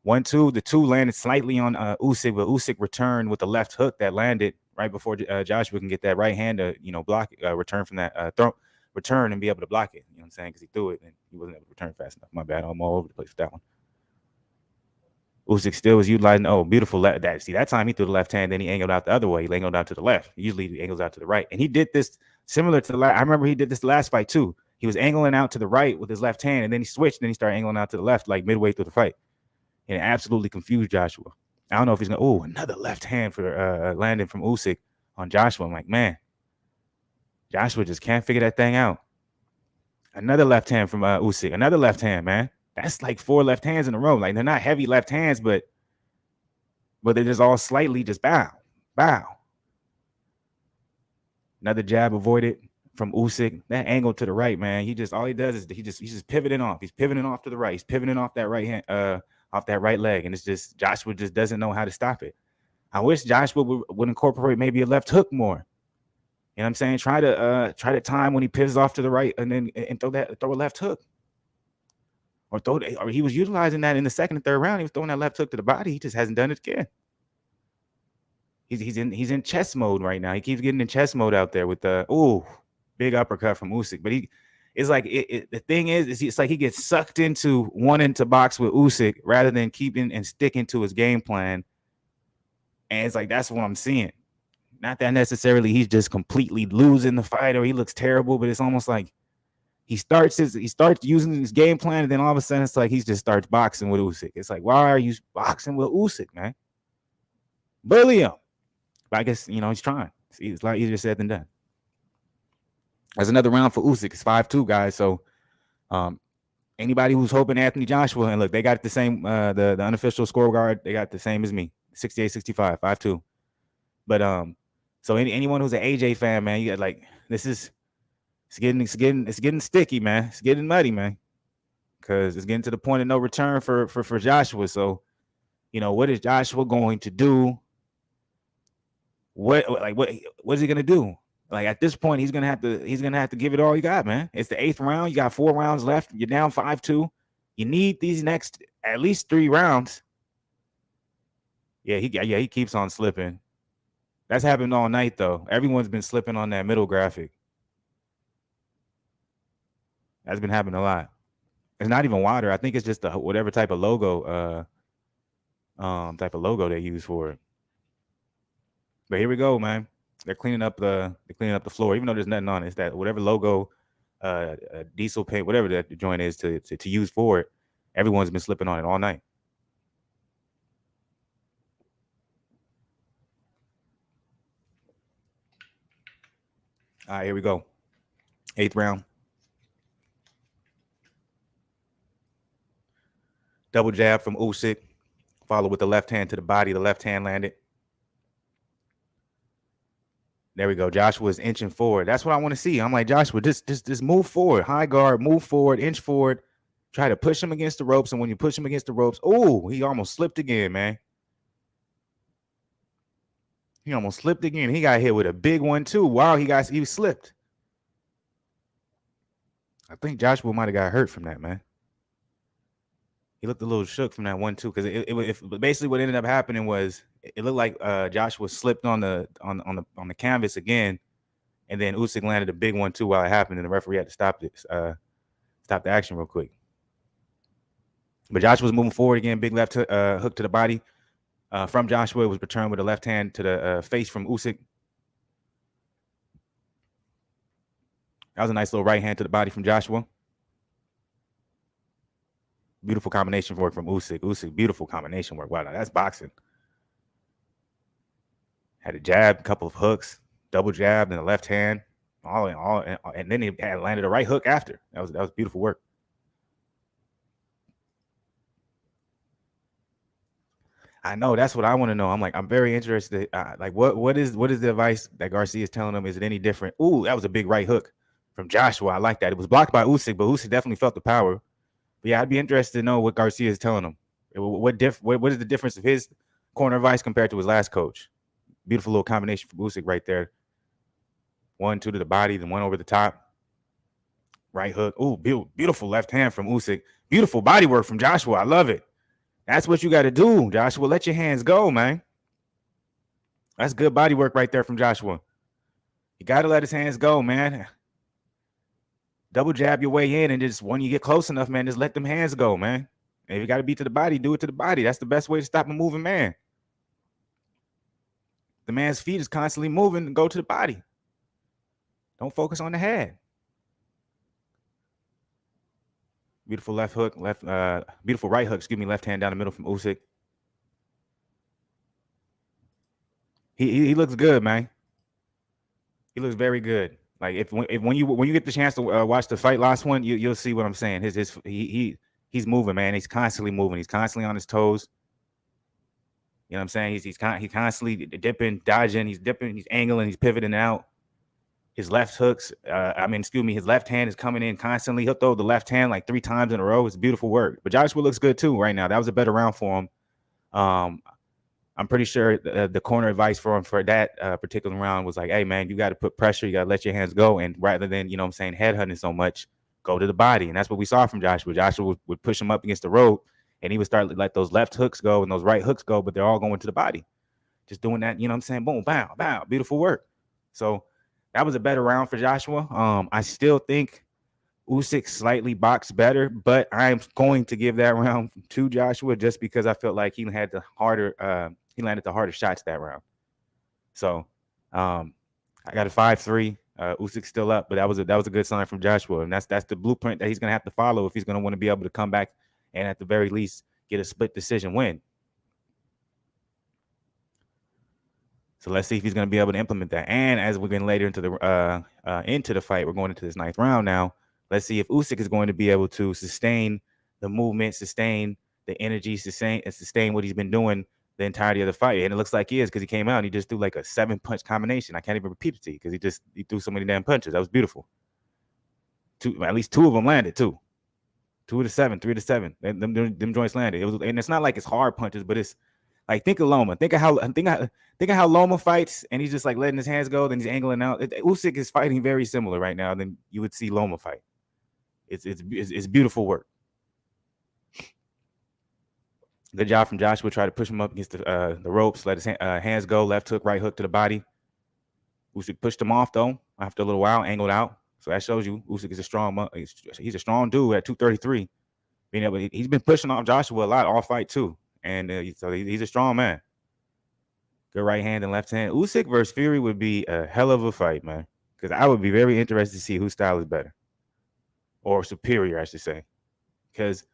1-2. The 2 landed slightly on Usyk, but Usyk returned with the left hook that landed right before Joshua can get that right hand to block return from that return and be able to block it. You know what I'm saying? Because he threw it and he wasn't able to return fast enough. My bad. I'm all over the place with that one. Usyk still was utilizing. Oh, beautiful. That time he threw the left hand, then he angled out the other way. He angled out to the left. Usually he angles out to the right, and he did this similar to the last. I remember he did this the last fight too. He was angling out to the right with his left hand, and then he switched. And then he started angling out to the left, like midway through the fight. and it absolutely confused Joshua. I don't know if he's going to, another left hand for landing from Usyk on Joshua. I'm like, man, Joshua just can't figure that thing out. Another left hand from Usyk. Another left hand, man. That's like 4 left hands in a row. Like, they're not heavy left hands, but they're just all slightly just bow. Another jab avoided from Usyk. That angle to the right, man. All he does is he's just pivoting off. He's pivoting off to the right. He's pivoting off that right hand, off that right leg, and it's just Joshua just doesn't know how to stop it. I wish Joshua would incorporate maybe a left hook more. You know what I'm saying? Try to time when he pivots off to the right and throw a left hook. Or he was utilizing that in the second and third round. He was throwing that left hook to the body. He just hasn't done it again. He's in chess mode right now. He keeps getting in chess mode out there with the big uppercut from Usyk. But it's like the thing is it's like he gets sucked into wanting to box with Usyk rather than keeping and sticking to his game plan. And it's like that's what I'm seeing. Not that necessarily he's just completely losing the fight or he looks terrible, but it's almost like he starts using his game plan, and then all of a sudden it's like he just starts boxing with Usyk. It's like, why are you boxing with Usyk, man? Bully him. But I guess, he's trying. It's a lot easier said than done. There's another round for Usyk. It's 5-2, guys. So anybody who's hoping Anthony Joshua, and look, they got the same, the unofficial scorecard, they got the same as me, 68-65, 5-2. But so anyone who's an AJ fan, man, you got like it's getting sticky, man. It's getting muddy, man, because it's getting to the point of no return for Joshua. So, what is Joshua going to do? What is he gonna do? Like at this point, he's gonna have to give it all you got, man. It's the 8th round. You got 4 rounds left. You're down 5-2. You need these next at least 3 rounds. Yeah, he keeps on slipping. That's happened all night though. Everyone's been slipping on that middle graphic. That's been happening a lot. It's not even wider. I think it's just whatever type of logo they use for it. But here we go, man. They're cleaning up the floor, even though there's nothing on it. It's that whatever logo, diesel paint, whatever the joint is to use for it. Everyone's been slipping on it all night. All right, here we go. 8th round. Double jab from Usyk, followed with the left hand to the body. The left hand landed. There we go. Joshua is inching forward. That's what I want to see. I'm like, Joshua, just move forward. High guard, move forward, inch forward. Try to push him against the ropes. And when you push him against the ropes, he almost slipped again, man. He almost slipped again. He got hit with a big one, too. Wow, he slipped. I think Joshua might have got hurt from that, man. He looked a little shook from that one, too, because it basically what ended up happening was it looked like Joshua slipped on the canvas again, and then Usyk landed a big one too while it happened, and the referee had to stop the action real quick. But Joshua was moving forward again, big left hook to the body from Joshua. It was returned with a left hand to the face from Usyk. That was a nice little right hand to the body from Joshua. Beautiful combination work from Usyk. Usyk, beautiful combination work. Wow, that's boxing. Had a jab, a couple of hooks, double jab, and a left hand, and then he had landed a right hook after. That was beautiful work. I know, that's what I want to know. I'm very interested. Like, what is the advice that Garcia is telling him? Is it any different? Ooh, that was a big right hook from Joshua. I like that. It was blocked by Usyk, but Usyk definitely felt the power. But yeah, I'd be interested to know what Garcia is telling him. What is the difference of his corner advice compared to his last coach? Beautiful little combination from Usyk right there. 1-2 to the body, then 1 over the top. Right hook. Ooh, beautiful left hand from Usyk. Beautiful body work from Joshua. I love it. That's what you got to do, Joshua. Let your hands go, man. That's good body work right there from Joshua. You got to let his hands go, man. Double jab your way in, and just when you get close enough, man, just let them hands go, man. And if you got to be to the body, do it to the body. That's the best way to stop a moving man. The man's feet is constantly moving. Go to the body. Don't focus on the head. Beautiful left hook, beautiful right hook, left hand down the middle from Usyk. He looks good, man. He looks very good. Like if when you get the chance to watch the fight last one, you'll see what I'm saying. He's moving, man. He's constantly moving. He's constantly on his toes. You know what I'm saying? He's constantly dipping, dodging. He's dipping. He's angling. He's pivoting out. His left hooks, his left hand is coming in constantly. He'll throw the left hand like 3 times in a row. It's beautiful work. But Joshua looks good too right now. That was a better round for him. I'm pretty sure the corner advice for him for that particular round was like, hey, man, you got to put pressure. You got to let your hands go. And rather than, headhunting so much, go to the body. And that's what we saw from Joshua. Joshua would push him up against the rope, and he would start to let those left hooks go and those right hooks go, but they're all going to the body. Just doing that, boom, bow, bow, beautiful work. So that was a better round for Joshua. I still think Usyk slightly boxed better, but I'm going to give that round to Joshua just because I felt like he landed the harder shots that round. So I got a 5-3. Usyk's still up, but that was a good sign from Joshua, and that's the blueprint that he's going to have to follow if he's going to want to be able to come back and at the very least get a split decision win. So let's see if he's going to be able to implement that. And as we're getting later into the fight, we're going into this 9th round now. Let's see if Usyk is going to be able to sustain the movement, sustain the energy, sustain what he's been doing the entirety of the fight. And it looks like he is because he came out and he just threw like a 7-punch combination. I can't even repeat it to you because he threw so many damn punches. That was beautiful. At least 2 of them landed too. 2 to 7, 3 to 7. Them joints landed. And it's not like it's hard punches, but it's like, think of Loma. Think of how Loma fights, and he's just like letting his hands go, then he's angling out. Usyk is fighting very similar right now than you would see Loma fight. It's beautiful work. Good job from Joshua. Try to push him up against the ropes. Let his hands go. Left hook, right hook to the body. Usyk pushed him off though after a little while, angled out. So that shows you Usyk is he's a strong dude at 233. He's been pushing off Joshua a lot all fight too. And so he's a strong man. Good right hand and left hand. Usyk versus Fury would be a hell of a fight, man. Because I would be very interested to see whose style is better. Or superior, I should say. Because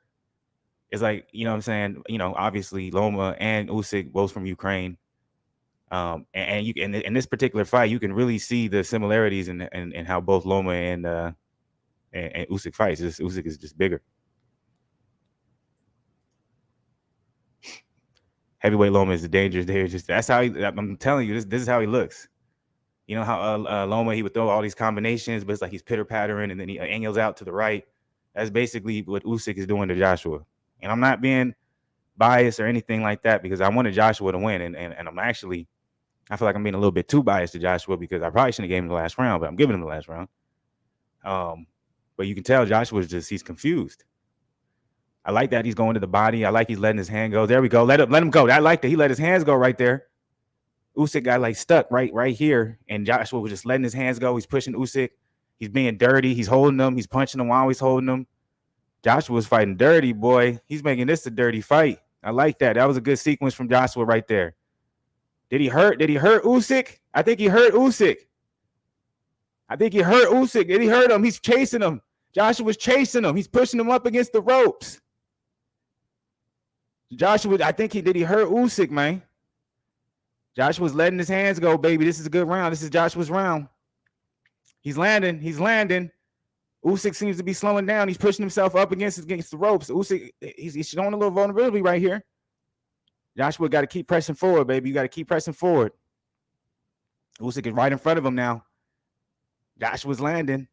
it's like, obviously Loma and Usyk, both from Ukraine. And in this particular fight, you can really see the similarities in how both Loma and Usyk fights. Usyk is just bigger. Heavyweight Loma is the danger there. That's how I'm telling you, this is how he looks. You know how Loma, he would throw all these combinations, but it's like he's pitter-pattering, and then he angles out to the right. That's basically what Usyk is doing to Joshua. And I'm not being biased or anything like that because I wanted Joshua to win, and I feel like I'm being a little bit too biased to Joshua because I probably shouldn't have gave him the last round, but I'm giving him the last round. But you can tell he's confused. I like that he's going to the body. I like he's letting his hand go. There we go. Let him go. I like that he let his hands go right there. Usyk got like stuck right here, and Joshua was just letting his hands go. He's pushing Usyk. He's being dirty. He's holding him. He's punching him while he's holding him. Joshua's fighting dirty, boy. He's making this a dirty fight. I like that. That was a good sequence from Joshua right there. Did he hurt Usyk? I think he hurt Usyk. Did he hurt him? He's chasing him. Joshua's chasing him. He's pushing him up against the ropes. Did he hurt Usyk, man? Joshua's letting his hands go, baby. This is a good round. This is Joshua's round. He's landing. Usyk seems to be slowing down. He's pushing himself up against the ropes. Usyk, he's showing a little vulnerability right here. Joshua got to keep pressing forward, baby. You got to keep pressing forward. Usyk is right in front of him now. Joshua's landing.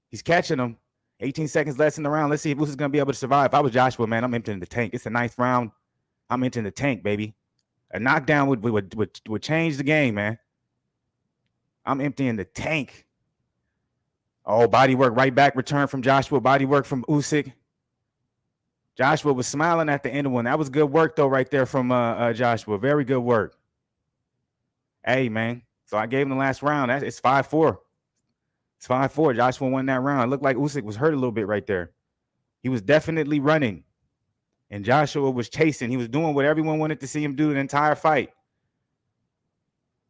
He's catching him. 18 seconds left in the round. Let's see if Usyk's going to be able to survive. If I was Joshua, man, I'm emptying the tank. It's the 9th round. I'm emptying the tank, baby. A knockdown would change the game, man. I'm emptying the tank. Oh, body work right back. Return from Joshua. Body work from Usyk. Joshua was smiling at the end of one. That was good work, though, right there from Joshua. Very good work. Hey, man. So I gave him the last round. It's 5-4. It's 5-4. Joshua won that round. It looked like Usyk was hurt a little bit right there. He was definitely running. And Joshua was chasing. He was doing what everyone wanted to see him do the entire fight.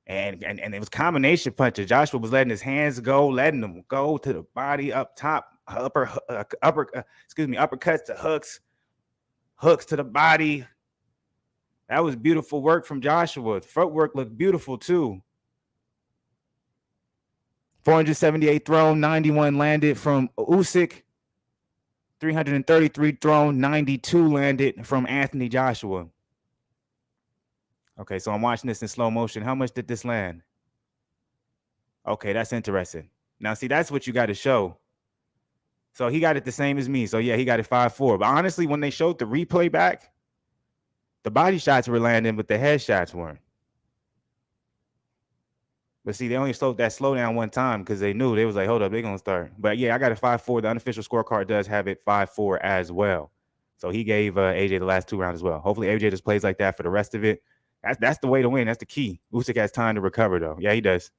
And it was combination punches. Joshua was letting his hands go, letting them go to the body up top. uppercuts to hooks to the body. That was beautiful work from Joshua. The footwork looked beautiful too. 478 thrown, 91 landed from Usyk. 333 thrown, 92 landed from Anthony Joshua. Okay, so I'm watching this in slow motion. How much did this land? Okay, that's interesting. Now, see, that's what you got to show. So he got it the same as me. So, yeah, he got it 5-4. But honestly, when they showed the replay back, the body shots were landing, but the head shots weren't. But see, they only slowed that slowdown one time because they knew. They was like, hold up, they're going to start. But, yeah, I got it 5-4. The unofficial scorecard does have it 5-4 as well. So he gave AJ the last 2 rounds as well. Hopefully AJ just plays like that for the rest of it. That's the way to win. That's the key. Usyk has time to recover, though. Yeah, he does.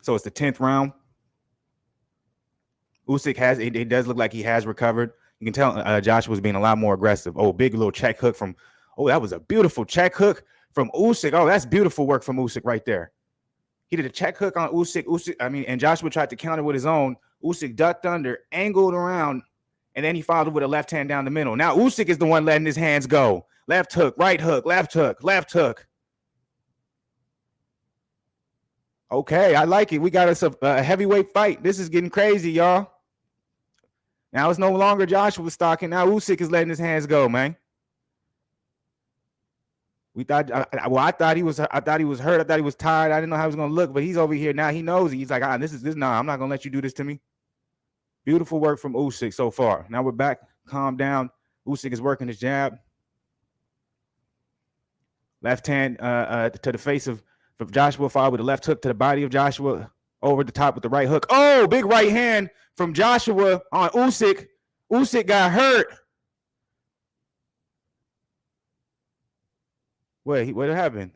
So it's the 10th round. Usyk has it does look like he has recovered. You can tell Josh was being a lot more aggressive. Oh, big little check hook from. Oh, that was a beautiful check hook from Usyk. Oh, that's beautiful work from Usyk right there. He did a check hook on Usyk. And Joshua tried to counter with his own. Usyk ducked under, angled around, and then he followed with a left hand down the middle. Now Usyk is the one letting his hands go. Left hook, right hook, left hook, left hook. Okay, I like it. We got us a heavyweight fight. This is getting crazy, y'all. Now it's no longer Joshua stalking. Now Usyk is letting his hands go, man. I thought he was hurt. I thought he was tired. I didn't know how he was gonna look, but he's over here now. He knows it. He's like, I'm not gonna let you do this to me. Beautiful work from Usyk so far. Now we're back. Calm down. Usyk is working his jab. Left hand to the face of Joshua, followed with a left hook to the body of Joshua. Over the top with the right hook. Oh, big right hand from Joshua on Usyk. Usyk got hurt. Wait, what happened?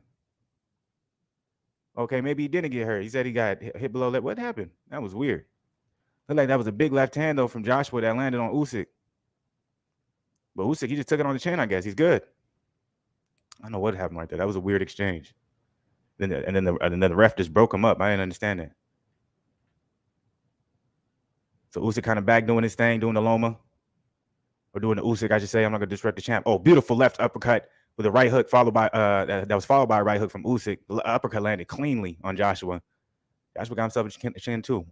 Okay, maybe he didn't get hurt. He said he got hit below left. What happened? That was weird. Looked like that was a big left hand, though, from Joshua that landed on Usyk. But Usyk, he just took it on the chin, I guess. He's good. I don't know what happened right there. That was a weird exchange. And then the ref just broke him up. I didn't understand that. So Usyk kind of back doing his thing, doing the Loma. Or doing the Usyk, I should say. I'm not going to disrupt the champ. Oh, beautiful left uppercut with a right hook followed by that was followed by a right hook from Usyk. The uppercut landed cleanly on Joshua. Joshua got himself a chin too.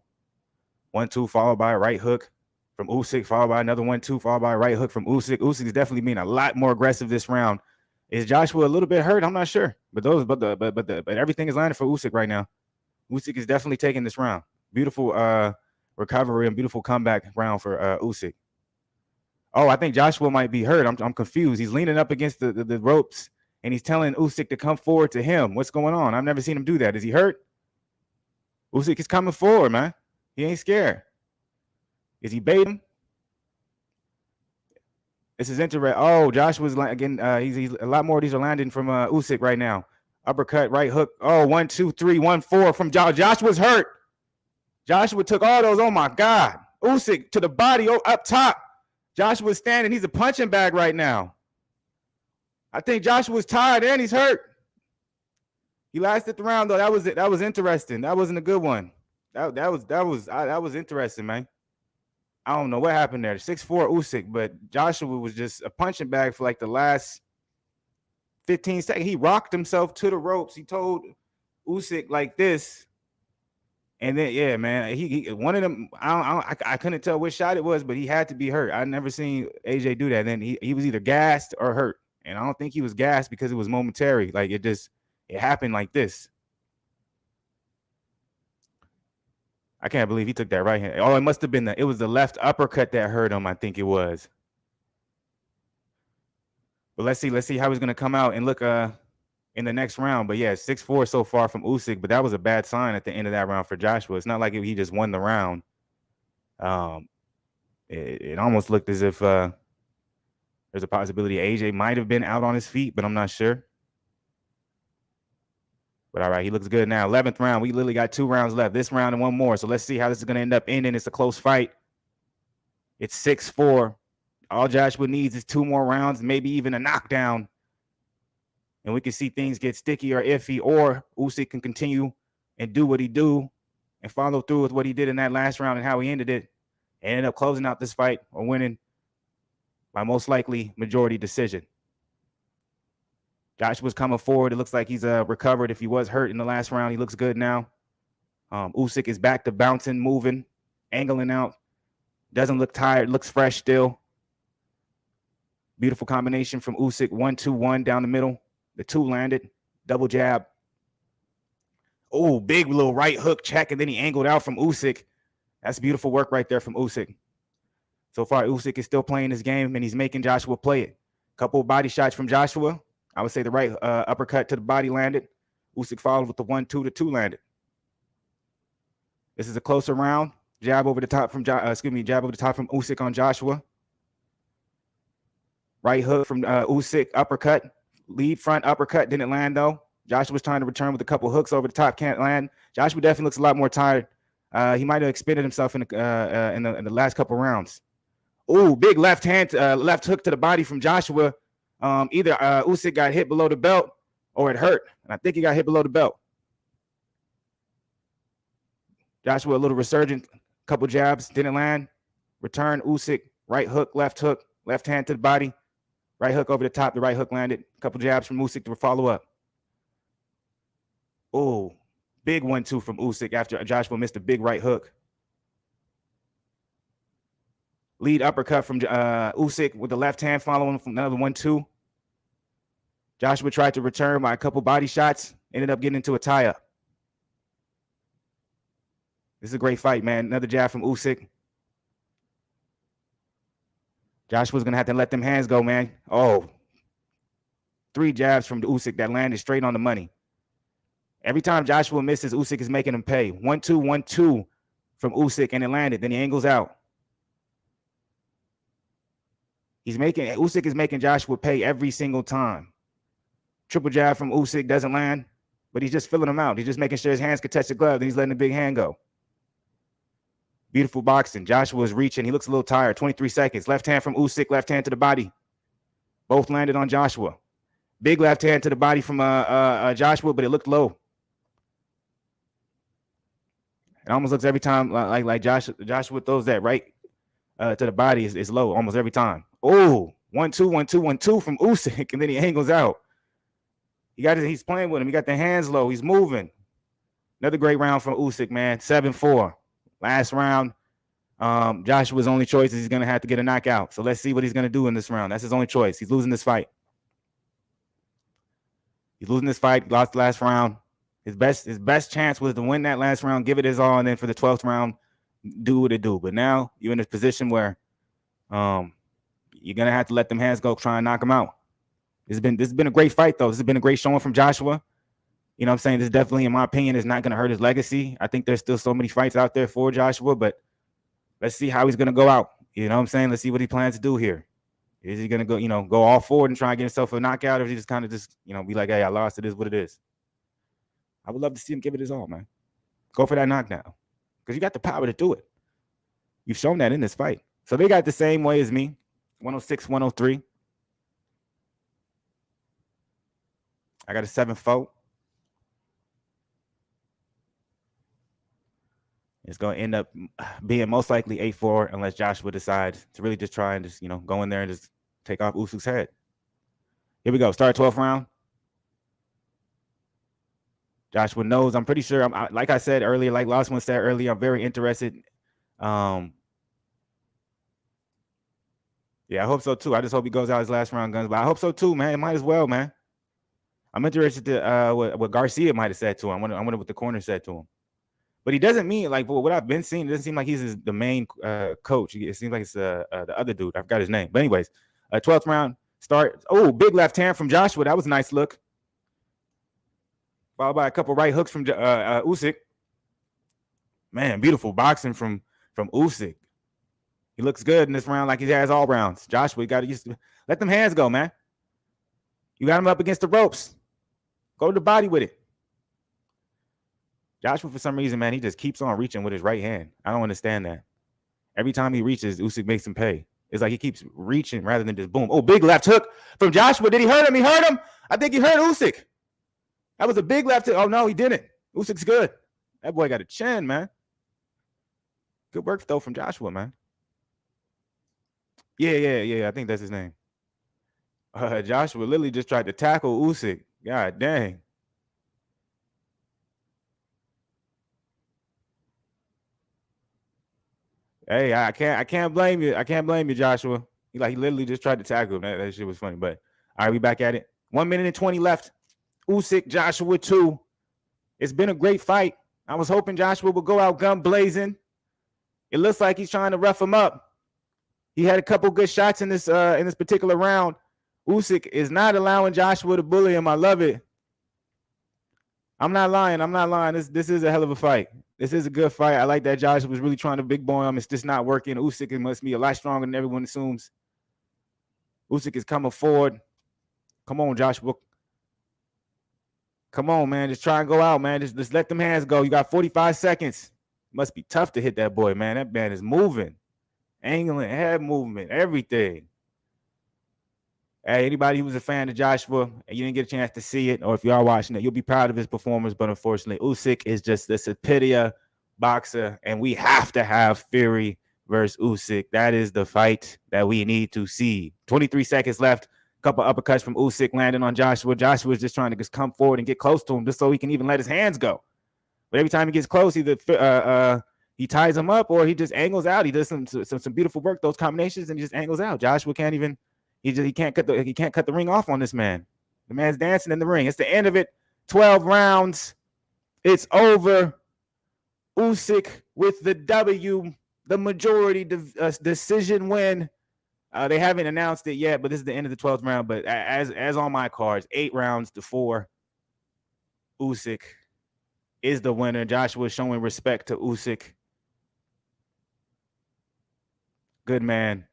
1-2 followed by a right hook from Usyk, followed by another 1-2 followed by a right hook from Usyk. Usyk is definitely being a lot more aggressive this round. Is Joshua a little bit hurt? I'm not sure, but everything is landing for Usyk right now. Usyk is definitely taking this round. Beautiful recovery and beautiful comeback round for Usyk. Oh, I think Joshua might be hurt. I'm confused. He's leaning up against the ropes, and he's telling Usyk to come forward to him. What's going on? I've never seen him do that. Is he hurt? Usyk is coming forward, man. He ain't scared. Is he baiting? This is interesting. Oh, Joshua's again. He's a lot more of these are landing from Usyk right now. Uppercut, right hook. Oh, 1, 2, 3, 1, 4 from Joshua's hurt. Joshua took all those. Oh my God. Usyk to the body. Oh, up top. Joshua's standing. He's a punching bag right now. I think Joshua's tired and he's hurt. He lasted the round though. That was interesting. That wasn't a good one. That was interesting, man. I don't know what happened there. 6'4" Usyk, but Joshua was just a punching bag for like the last 15 seconds. He rocked himself to the ropes. He told Usyk like this. And then, yeah, man, he one of them, I couldn't tell which shot it was, but he had to be hurt. I never seen AJ do that. And then he was either gassed or hurt. And I don't think he was gassed because it was momentary. Like it happened like this. I can't believe he took that right hand. Oh, it must have been it was the left uppercut that hurt him, I think it was. But let's see how he's gonna come out and look in the next round. But yeah, 6-4 so far from Usyk, but that was a bad sign at the end of that round for Joshua. It's not like he just won the round. It almost looked as if there's a possibility AJ might have been out on his feet, but I'm not sure. But all right, he looks good now. 11th round. We literally got 2 rounds left. This round and one more. So let's see how this is going to end up ending. It's a close fight. It's 6-4. All Joshua needs is 2 more rounds, maybe even a knockdown. And we can see things get sticky or iffy, or Usyk can continue and do what he do and follow through with what he did in that last round and how he ended it, and ended up closing out this fight or winning by most likely majority decision. Joshua's coming forward. It looks like he's recovered. If he was hurt in the last round, he looks good now. Usyk is back to bouncing, moving, angling out. Doesn't look tired. Looks fresh still. Beautiful combination from Usyk. 1-2-1 down the middle. The 2 landed. Double jab. Oh, big little right hook check, and then he angled out from Usyk. That's beautiful work right there from Usyk. So far, Usyk is still playing his game, and he's making Joshua play it. Couple of body shots from Joshua. I would say the right uppercut to the body landed. Usyk followed with the 1-2. The 2 landed. This is a closer round. Jab over the top from jab over the top from Usyk on Joshua. Right hook from Usyk, uppercut. Lead front uppercut, didn't land though. Joshua was trying to return with a couple hooks over the top, can't land. Joshua definitely looks a lot more tired. He might have expended himself in the last couple rounds. Ooh, big left hand, left hook to the body from Joshua. Either Usyk got hit below the belt or it hurt. And I think he got hit below the belt. Joshua a little resurgent, couple jabs, didn't land. Return, Usyk, right hook, left hand to the body. Right hook over the top, the right hook landed. Couple jabs from Usyk to follow up. Oh, big 1-2 from Usyk after Joshua missed a big right hook. Lead uppercut from Usyk with the left hand following from another 1-2. Joshua tried to return by a couple body shots, ended up getting into a tie-up. This is a great fight, man. Another jab from Usyk. Joshua's going to have to let them hands go, man. Oh, 3 jabs from Usyk that landed straight on the money. Every time Joshua misses, Usyk is making him pay. 1-2, 1-2 from Usyk, and it landed. Then he angles out. Usyk is making Joshua pay every single time. Triple jab from Usyk doesn't land, but he's just filling him out. He's just making sure his hands can touch the glove, then he's letting the big hand go. Beautiful boxing. Joshua is reaching. He looks a little tired. 23 seconds. Left hand from Usyk, left hand to the body. Both landed on Joshua. Big left hand to the body from Joshua, but it looked low. It almost looks every time like Joshua throws that right to the body is low almost every time. Oh, 1-2, 1-2, 1-2 from Usyk, and then he angles out. He's playing with him. He got the hands low. He's moving. Another great round from Usyk, man. 7-4. Last round. Joshua's only choice is he's going to have to get a knockout. So let's see what he's going to do in this round. That's his only choice. He's losing this fight. Lost the last round. His best chance was to win that last round, give it his all, and then for the 12th round, do what it do. But now you're in this position where you're going to have to let them hands go, try and knock him out. This has been a great fight, though. This has been a great showing from Joshua. You know what I'm saying? This definitely, in my opinion, is not going to hurt his legacy. I think there's still so many fights out there for Joshua, but let's see how he's going to go out. You know what I'm saying? Let's see what he plans to do here. Is he going to go all forward and try and get himself a knockout, or is he just kind of be like, hey, I lost. It is what it is. I would love to see him give it his all, man. Go for that knockdown because you got the power to do it. You've shown that in this fight. So they got the same way as me, 106, 103. I got a 7-4. It's going to end up being most likely 8-4 unless Joshua decides to really just try and just, go in there and just take off Usyk's head. Here we go. Start 12th round. Joshua knows. I'm pretty sure. Like I said earlier, like Losman said earlier, I'm very interested. Yeah, I hope so too. I just hope he goes out his last round guns. But I hope so too, man. It might as well, man. I'm interested to what Garcia might have said to him. I wonder what the corner said to him. But he doesn't mean, like, what I've been seeing, it doesn't seem like he's the main coach. It seems like it's the other dude. I forgot his name. But anyways, 12th round start. Oh, big left hand from Joshua. That was a nice look. Followed by a couple right hooks from Usyk. Man, beautiful boxing from Usyk. He looks good in this round like he has all rounds. Joshua, you got to let them hands go, man. You got him up against the ropes. Go to the body with it. Joshua, for some reason, man, he just keeps on reaching with his right hand. I don't understand that. Every time he reaches, Usyk makes him pay. It's like he keeps reaching rather than just boom. Oh, big left hook from Joshua. Did he hurt him? He hurt him. I think he hurt Usyk. That was a big left hook. Oh, no, he didn't. Usyk's good. That boy got a chin, man. Good work though from Joshua, man. Yeah. I think that's his name. Joshua literally just tried to tackle Usyk. God dang. Hey, I can't blame you. I can't blame you, Joshua. He literally just tried to tackle him. That shit was funny. But all right, we back at it. 1 minute and 20 left. Usyk, Joshua 2. It's been a great fight. I was hoping Joshua would go out gun blazing. It looks like he's trying to rough him up. He had a couple good shots in this particular round. Usyk is not allowing Joshua to bully him. I love it. I'm not lying. This is a hell of a fight. This is a good fight. I like that Joshua was really trying to big boy him. It's just not working. Usyk must be a lot stronger than everyone assumes. Usyk is coming forward. Come on, Joshua. Come on, man. Just try and go out, man. Just let them hands go. You got 45 seconds. Must be tough to hit that boy, man. That man is moving. Angling, head movement, everything. Hey, anybody who's a fan of Joshua and you didn't get a chance to see it, or if you are watching it, you'll be proud of his performance. But unfortunately, Usyk is just the superior boxer, and we have to have Fury versus Usyk. That is the fight that we need to see. 23 seconds left. Couple uppercuts from Usyk landing on Joshua. Joshua is just trying to just come forward and get close to him just so he can even let his hands go. But every time he gets close, either he ties him up or he just angles out. He does some beautiful work, those combinations, and he just angles out. Joshua can't even he can't cut the ring off on this man. The man's dancing in the ring. It's the end of it. 12 rounds. It's over. Usyk with the W, the majority decision win. They haven't announced it yet, but this is the end of the 12th round. But as on my cards, 8 rounds to 4. Usyk is the winner. Joshua showing respect to Usyk. Good man.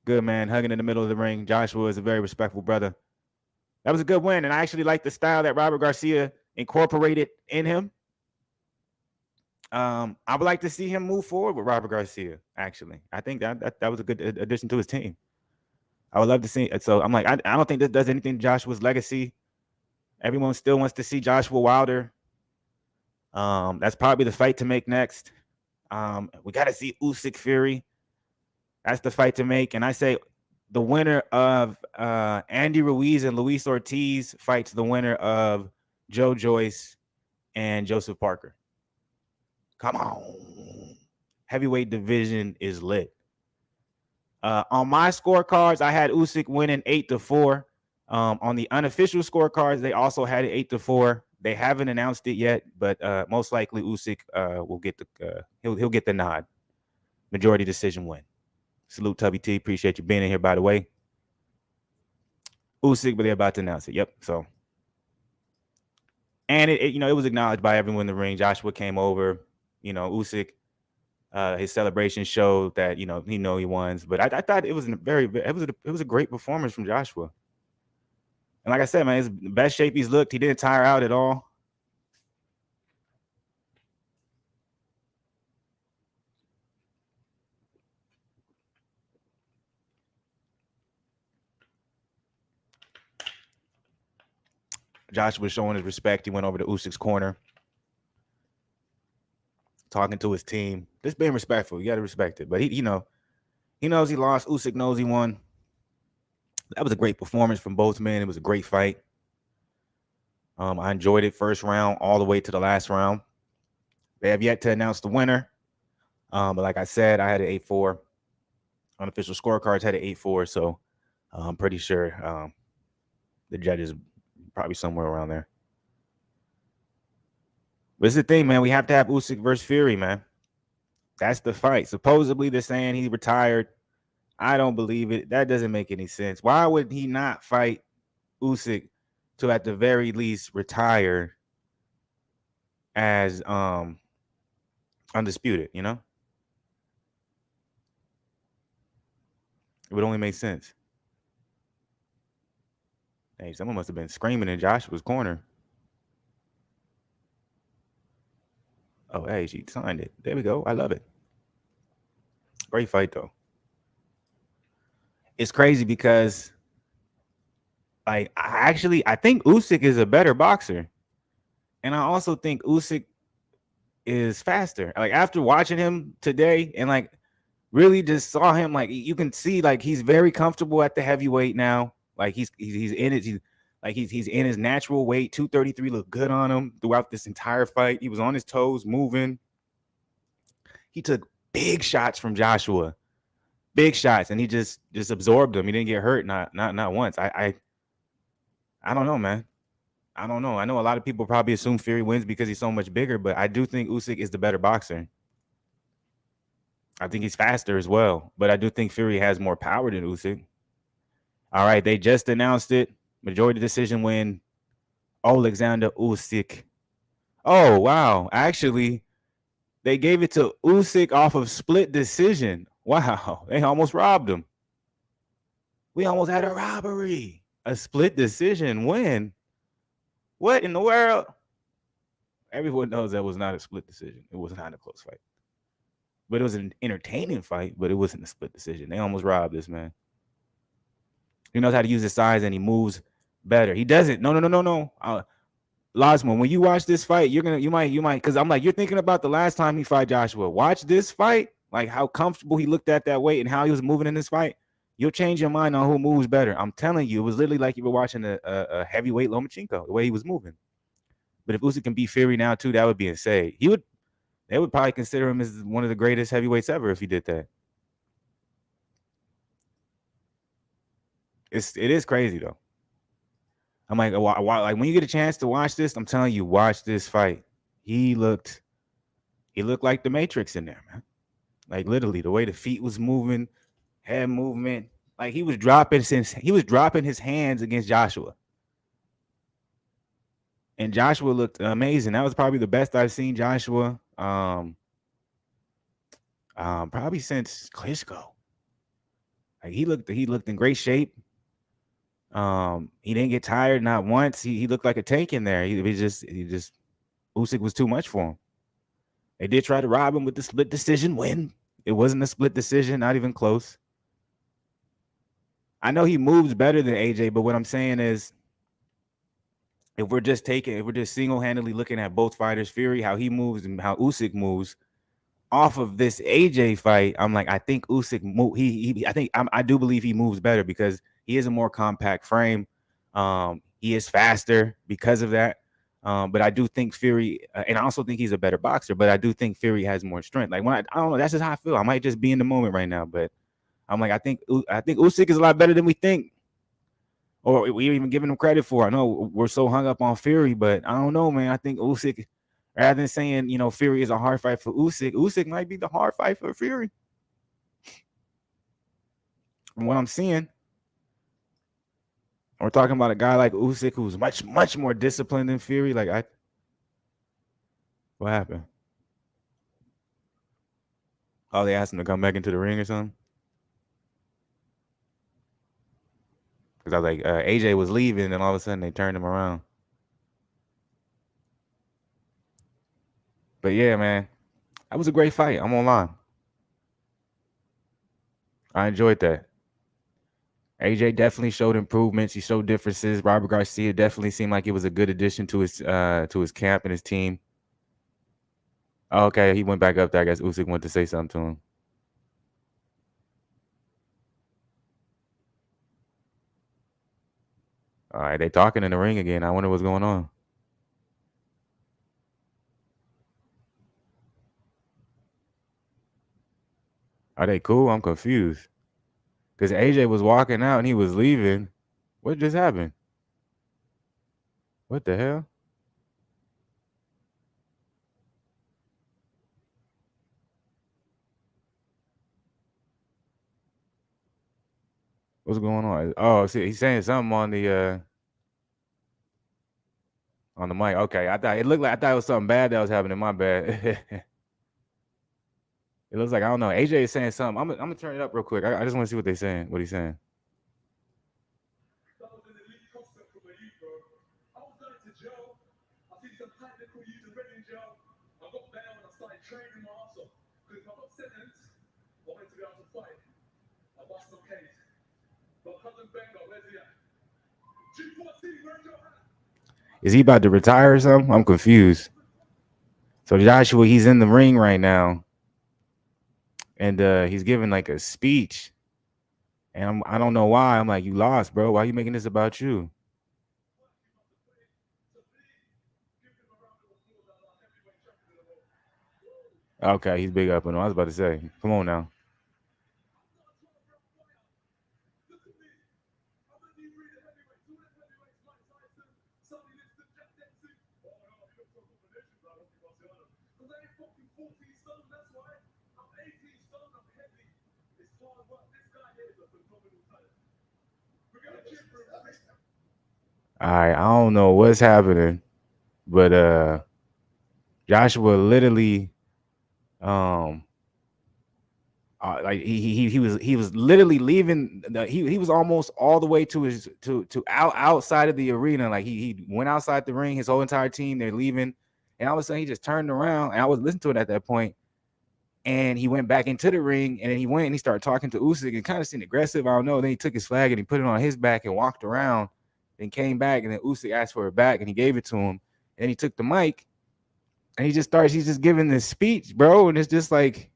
Good man. Hugging in the middle of the ring. Joshua is a very respectful brother. That was a good win. And I actually like the style that Robert Garcia incorporated in him. I would like to see him move forward with Robert Garcia, actually. I think that was a good addition to his team. I would love to see it. So I'm like, I don't think this does anything to Joshua's legacy. Everyone still wants to see Joshua Wilder. That's probably the fight to make next. We got to see Usyk Fury. That's the fight to make. And I say the winner of Andy Ruiz and Luis Ortiz fights the winner of Joe Joyce and Joseph Parker. Come on. Heavyweight division is lit. On my scorecards, I had Usyk winning 8-4. On the unofficial scorecards, they also had it 8-4. They haven't announced it yet, but most likely Usyk will get he'll get the nod. Majority decision win. Salute Tubby T. Appreciate you being in here, by the way. Usyk, but they're about to announce it. Yep. So, and it was acknowledged by everyone in the ring. Joshua came over. Usyk, his celebration showed that he he won. But I thought it was a great performance from Joshua. And like I said, man, it's the best shape he's looked. He didn't tire out at all. Joshua was showing his respect. He went over to Usyk's corner, talking to his team. Just being respectful. You got to respect it. But he knows he lost. Usyk knows he won. That was a great performance from both men. It was a great fight. I enjoyed it first round all the way to the last round. They have yet to announce the winner. But like I said, I had an 8-4. Unofficial scorecards had an 8-4. So I'm pretty sure the judges probably somewhere around there. But it's the thing, man. We have to have Usyk versus Fury, man. That's the fight. Supposedly they're saying he retired. I don't believe it. That doesn't make any sense. Why would he not fight Usyk to at the very least retire as undisputed, It would only make sense. Hey, someone must have been screaming in Joshua's corner. Oh, hey, she signed it. There we go. I love it. Great fight, though. It's crazy because, I think Usyk is a better boxer. And I also think Usyk is faster. Like after watching him today and like really just saw him, like you can see like he's very comfortable at the heavyweight now. Like he's in it. He's in his natural weight. 233 looked good on him throughout this entire fight. He was on his toes, moving. He took big shots from Joshua, big shots, and he just absorbed them. He didn't get hurt, not once. I don't know, man. I don't know. I know a lot of people probably assume Fury wins because he's so much bigger, but I do think Usyk is the better boxer. I think he's faster as well, but I do think Fury has more power than Usyk. All right, they just announced it. Majority decision win, Oleksandr Usyk. Oh, wow. Actually, they gave it to Usyk off of split decision. Wow, they almost robbed him. We almost had a robbery. A split decision win. What in the world? Everyone knows that was not a split decision. It was not a close fight. But it was an entertaining fight, but it wasn't a split decision. They almost robbed this man. He knows how to use his size and he moves better. He doesn't. No. Losman, when you watch this fight, you might, because I'm like, you're thinking about the last time he fought Joshua. Watch this fight, like how comfortable he looked at that weight and how he was moving in this fight. You'll change your mind on who moves better. I'm telling you, it was literally like you were watching a heavyweight Lomachenko, the way he was moving. But if Usyk can beat Fury now too, that would be insane. They would probably consider him as one of the greatest heavyweights ever if he did that. It is crazy though. I'm like when you get a chance to watch this, I'm telling you, watch this fight. He looked like the Matrix in there, man. Like literally, the way the feet was moving, head movement, like he was dropping his hands against Joshua, and Joshua looked amazing. That was probably the best I've seen Joshua, probably since Klitschko. Like he looked in great shape. He didn't get tired not once. He looked like a tank in there. He just Usyk was too much for him. They did try to rob him with the split decision win. It wasn't a split decision, not even close. I know he moves better than AJ, but what I'm saying is if we're just single-handedly looking at both fighters, Fury, how he moves and how Usyk moves, off of this AJ fight, I'm like, I think Usyk I do believe he moves better because he is a more compact frame. He is faster because of that. But I do think Fury, and I also think he's a better boxer, but I do think Fury has more strength. Like when I don't know, that's just how I feel. I might just be in the moment right now, but I'm like, I think Usyk is a lot better than we think, or we even giving him credit for. I know we're so hung up on Fury, but I don't know, man. I think Usyk, rather than saying, Fury is a hard fight for Usyk might be the hard fight for Fury. From what I'm seeing, we're talking about a guy like Usyk who's much more disciplined than Fury. What happened? Oh, they asked him to come back into the ring or something? Because I was like, AJ was leaving, and all of a sudden they turned him around. But yeah, man, that was a great fight. I'm online. I enjoyed that. AJ definitely showed improvements. He showed differences. Robert Garcia definitely seemed like it was a good addition to his camp and his team. Oh, okay, he went back up there. I guess Usyk went to say something to him. All right, they talking in the ring again. I wonder what's going on. Are they cool? I'm confused. Because AJ was walking out and he was leaving. What just happened? What the hell? What's going on? Oh, see, he's saying something on the mic. Okay, I thought it was something bad that was happening. My bad. It looks like I don't know. AJ is saying something. I'm gonna turn it up real quick. I just want to see what they're saying. What he's saying. Is he about to retire or something? I'm confused. So Joshua, he's in the ring right now, and he's giving like a speech. And I don't know why. I'm like, you lost, bro. Why are you making this about you? Okay, he's big up and I was about to say, come on now. All right, I don't know what's happening, but Joshua literally um like he was literally leaving he was almost all the way to his to outside of the arena. Like he went outside the ring, his whole entire team, they're leaving, and all of a sudden he just turned around, and I was listening to it at that point, and he went back into the ring, and then he went and he started talking to Usyk and kind of seemed aggressive. I don't know. Then he took his flag and he put it on his back and walked around, and came back, and then Usyk asked for it back and he gave it to him, and he took the mic and he's just giving this speech, bro, and it's just like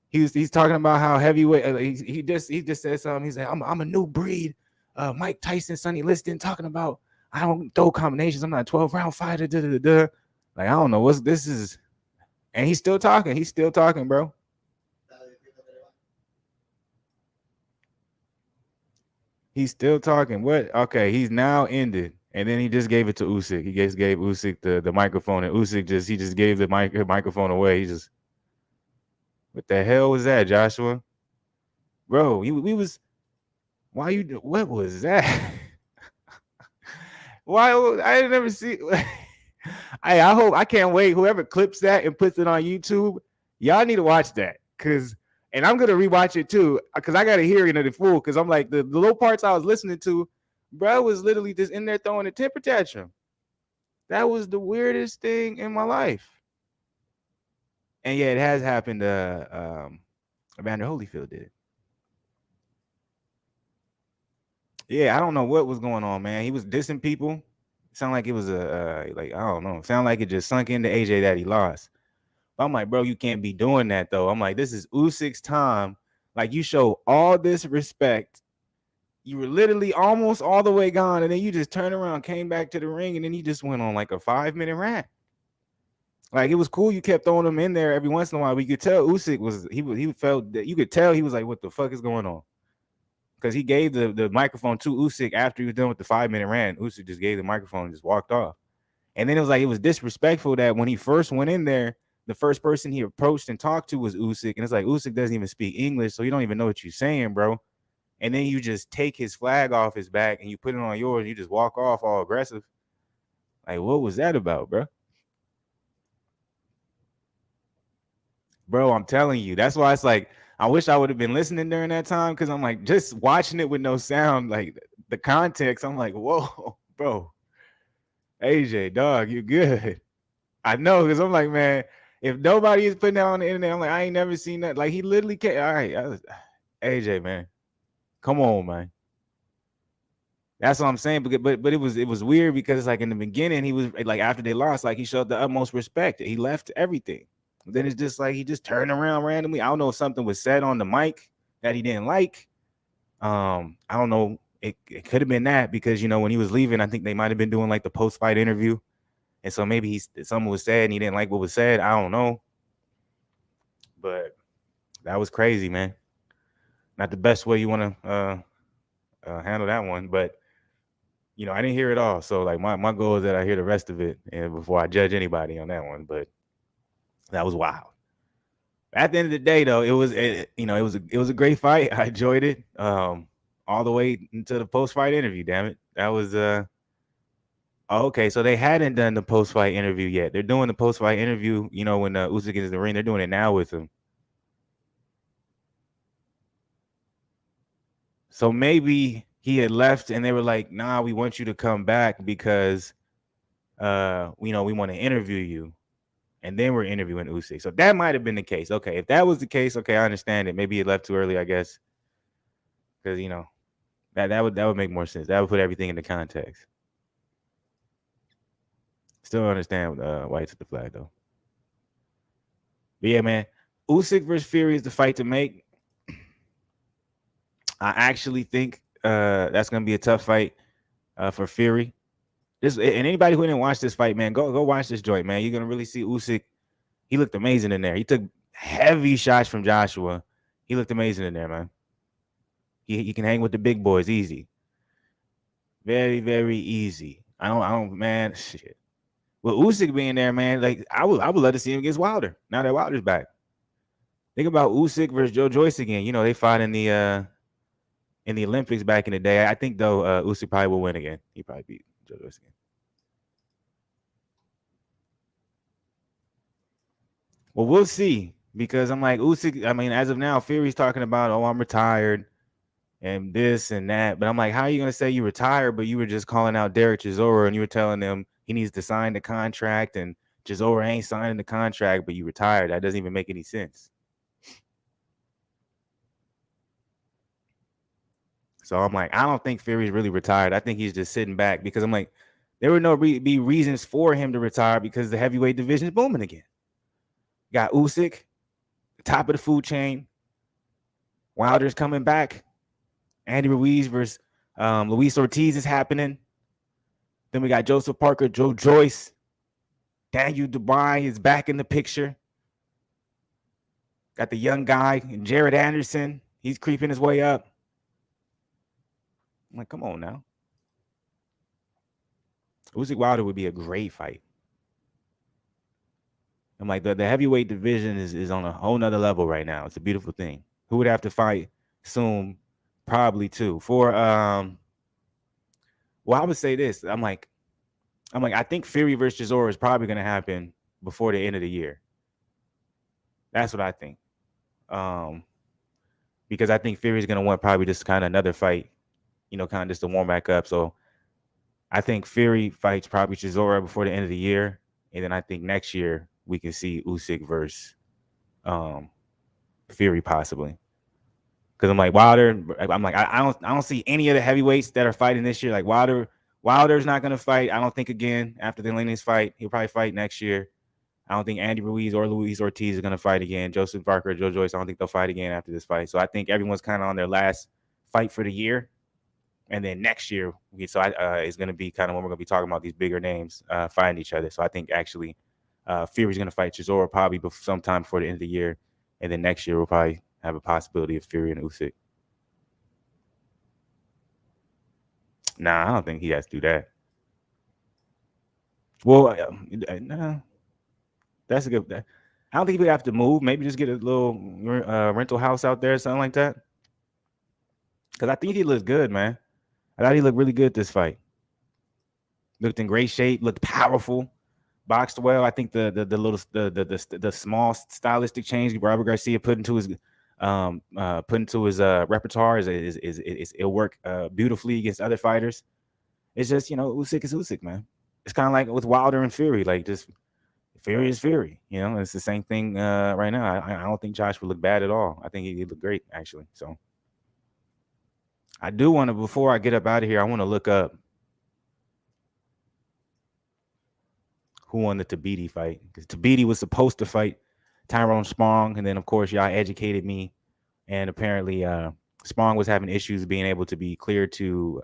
he's talking about how heavyweight. He just said something. He's like, I'm a new breed. Mike Tyson, Sonny Liston, talking about I don't throw combinations. I'm not a 12-round fighter. Da, da, da, da. Like I don't know what's this is, and he's still talking. He's still talking, bro. He's still talking. What? Okay, he's now ended, and then he just gave it to Usyk. He just gave Usyk the microphone, and Usyk just gave the microphone away. He just what the hell was that, Joshua? Bro, we was why you what was that? Why I didn't ever see. I hope I can't wait. Whoever clips that and puts it on YouTube, y'all need to watch that and I'm gonna rewatch it too because I gotta hear it in the full because I'm like the little parts I was listening to, bro was literally just in there throwing a temper tantrum. That was the weirdest thing in my life. And yeah, it has happened. Evander Holyfield did it. Yeah, I don't know what was going on, man. He was dissing people. Sound like it was a like I don't know. Sound like it just sunk into AJ that he lost. But I'm like, bro, you can't be doing that though. I'm like, this is Usyk's time. Like you show all this respect. You were literally almost all the way gone, and then you just turned around, came back to the ring, and then he just went on like a 5-minute rant. Like it was cool. You kept throwing him in there every once in a while. We could tell Usyk he felt that you could tell he was like, what the fuck is going on? Because he gave the microphone to Usyk after he was done with the 5-minute rant. Usyk just gave the microphone and just walked off. And then it was like it was disrespectful that when he first went in there, the first person he approached and talked to was Usyk, and it's like Usyk doesn't even speak English, so you don't even know what you're saying, bro. And then you just take his flag off his back and you put it on yours, and you just walk off all aggressive. Like, what was that about, bro? Bro, I'm telling you, that's why it's like I wish I would have been listening during that time because I'm like just watching it with no sound, like the context. I'm like, whoa, bro, AJ, dog, you good? I know because I'm like, man, if nobody is putting that on the internet, I'm like, I ain't never seen that. Like he literally can't. All right, AJ, man, come on, man. That's what I'm saying. But it was weird because it's like in the beginning he was like after they lost, like he showed the utmost respect. He left everything. Then it's just like he just turned around randomly. I don't know if something was said on the mic that he didn't like. I don't know. It could have been that because when he was leaving, I think they might have been doing like the post fight interview. And so maybe something was said and he didn't like what was said. I don't know. But that was crazy, man. Not the best way you want to handle that one. But, I didn't hear it all. So, like, my goal is that I hear the rest of it before I judge anybody on that one. But that was wild. At the end of the day, though, it was a great fight. I enjoyed it all the way into the post-fight interview, damn it. That was Oh, okay, so they hadn't done the post-fight interview yet. They're doing the post-fight interview, when Usyk is in the ring. They're doing it now with him. So maybe he had left and they were like, "Nah, we want you to come back because we want to interview you." And then we're interviewing Usyk. So that might have been the case. Okay, if that was the case, okay, I understand it. Maybe he left too early, I guess. Because that would make more sense. That would put everything into context. Still understand why he took the flag though. But yeah, man, Usyk versus Fury is the fight to make. I actually think that's gonna be a tough fight for Fury. This and anybody who didn't watch this fight, man, go watch this joint, man. You're gonna really see Usyk. He looked amazing in there. He took heavy shots from Joshua. He looked amazing in there, man. He can hang with the big boys easy, very very easy. I don't, man. Shit. With Usyk being there, man, like I would love to see him against Wilder. Now that Wilder's back, think about Usyk versus Joe Joyce again. You know they fought in the Olympics back in the day. I think though Usyk probably will win again. He probably beat Joe Joyce again. Well, we'll see because I'm like Usyk. I mean, as of now, Fury's talking about, oh, I'm retired and this and that. But I'm like, how are you gonna say you retired, but you were just calling out Derek Chisora and you were telling him he needs to sign the contract and Chisora ain't signing the contract, but you retired. That doesn't even make any sense. So I'm like, I don't think Fury's really retired. I think he's just sitting back because I'm like, there would no be reasons for him to retire because the heavyweight division is booming again. Got Usyk, top of the food chain. Wilder's coming back. Andy Ruiz versus Luis Ortiz is happening. Then we got Joseph Parker, Joe Joyce, Daniel Dubois is back in the picture. Got the young guy, Jared Anderson. He's creeping his way up. I'm like, come on now. Usyk Wilder would be a great fight. I'm like, the heavyweight division is on a whole nother level right now. It's a beautiful thing. Who would have to fight soon? Probably two. Well, I would say this. I'm like, I think Fury versus Chisora is probably gonna happen before the end of the year. That's what I think. Um, because I think Fury's gonna want probably just kind of another fight, kind of just to warm back up. So I think Fury fights probably Chisora before the end of the year, and then I think next year we can see Usyk versus um, Fury possibly. Because I'm like Wilder, I'm like I don't see any of the heavyweights that are fighting this year. Like Wilder's not gonna fight. I don't think again after the Lennox fight. He'll probably fight next year. I don't think Andy Ruiz or Luis Ortiz is gonna fight again. Joseph Parker, Joe Joyce, I don't think they'll fight again after this fight. So I think everyone's kind of on their last fight for the year. And then next year, is going to be kind of when we're going to be talking about these bigger names fighting each other. So I think actually Fury's going to fight Chisora probably sometime before the end of the year. And then next year, we'll probably have a possibility of Fury and Usyk. Nah, I don't think he has to do that. Well, nah, that's a good. I don't think we have to move. Maybe just get a little rental house out there, something like that. Because I think he looks good, man. I thought he looked really good this fight. Looked in great shape. Looked powerful. Boxed well. I think the little the small stylistic change Robert Garcia put into his repertoire is it'll work beautifully against other fighters. It's just Usyk is Usyk, man. It's kind of like with Wilder and Fury, like just Fury is Fury. It's the same thing right now. I don't think Josh would look bad at all. I think he look great actually. So I do want to before I get up out of here, I want to look up who won the Tabiti fight because Tabiti was supposed to fight Tyrone Spong, and then of course y'all educated me, and apparently Spong was having issues being able to be cleared to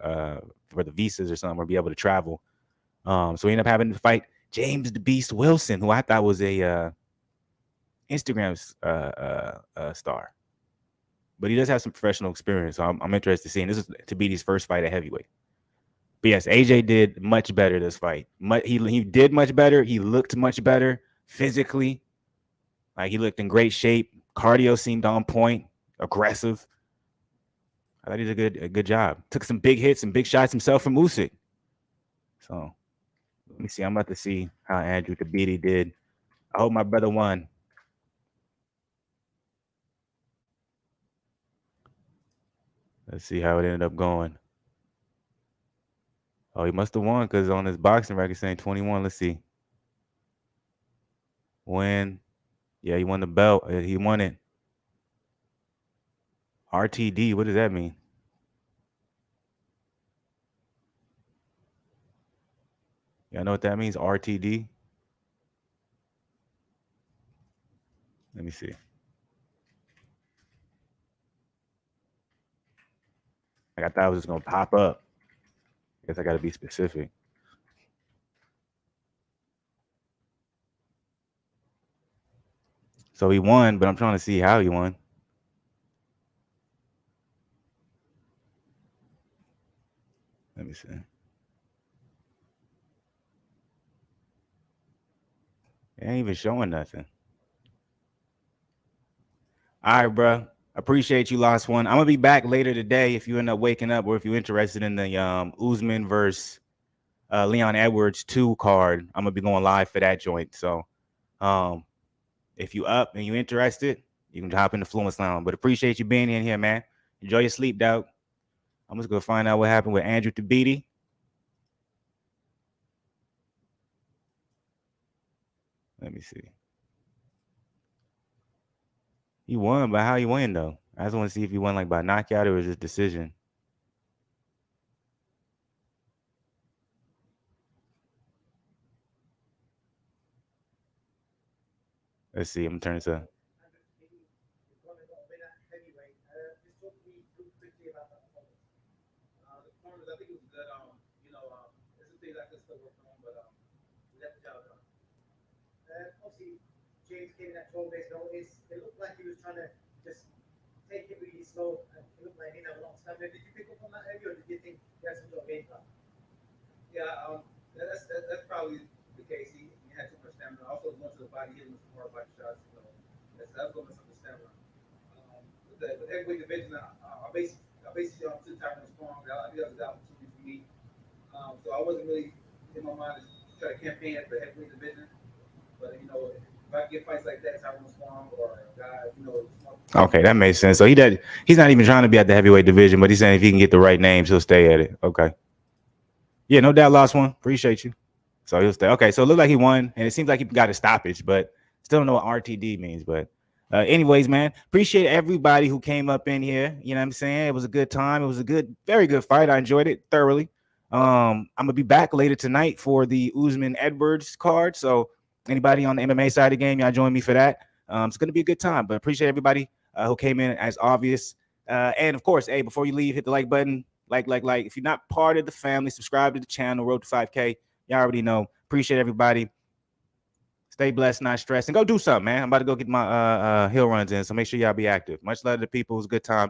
for the visas or something or be able to travel. So we ended up having to fight James the Beast Wilson, who I thought was a Instagram star, but he does have some professional experience. So I'm interested to see. And this is Tabiti's first fight at heavyweight. But yes, AJ did much better this fight. He did much better. He looked much better physically. Like he looked in great shape. Cardio seemed on point. Aggressive. I thought he did a good job. Took some big hits and big shots himself from Usyk. So let me see. I'm about to see how Andrew Tabiti did. I hope my brother won. Let's see how it ended up going. Oh, he must have won because on his boxing record saying 21. Let's see. Win. Yeah, he won the belt. He won it. RTD. What does that mean? Y'all know what that means? RTD. Let me see. Like I thought it was just gonna pop up. I guess I got to be specific. So he won, but I'm trying to see how he won. Let me see. It ain't even showing nothing. All right, bro. Appreciate you, last one. I'm gonna be back later today if you end up waking up, or if you're interested in the Usman versus Leon Edwards 2 card. I'm gonna be going live for that joint. So, if you up and you interested, you can hop in the Fluence Lounge. But appreciate you being in here, man. Enjoy your sleep, dog. I'm just gonna find out what happened with Andrew Tabiti. Let me see. He won, but how he win though? I just want to see if he won like by knockout or just decision. Let's see. I'm gonna turn this up. Okay, that makes sense. So he's not even trying to be at the heavyweight division, but he's saying if he can get the right names, he'll stay at it. Okay. Yeah, no doubt, last one. Appreciate you. So he'll stay. Okay, so it looked like he won, and it seems like he got a stoppage, but still don't know what RTD means. But anyways, man, appreciate everybody who came up in here. You know what I'm saying? It was a good time. It was a very good fight. I enjoyed it thoroughly. I'm gonna be back later tonight for the Usman Edwards card. So anybody on the MMA side of the game, y'all join me for that. It's gonna be a good time. But appreciate everybody who came in as obvious. And of course, hey, before you leave, hit the like button. Like. If you're not part of the family, subscribe to the channel, Road to 5K. Y'all already know. Appreciate everybody. Stay blessed, not stressed, and go do something, man. I'm about to go get my hill runs in, so make sure y'all be active. Much love to the people. It was a good time.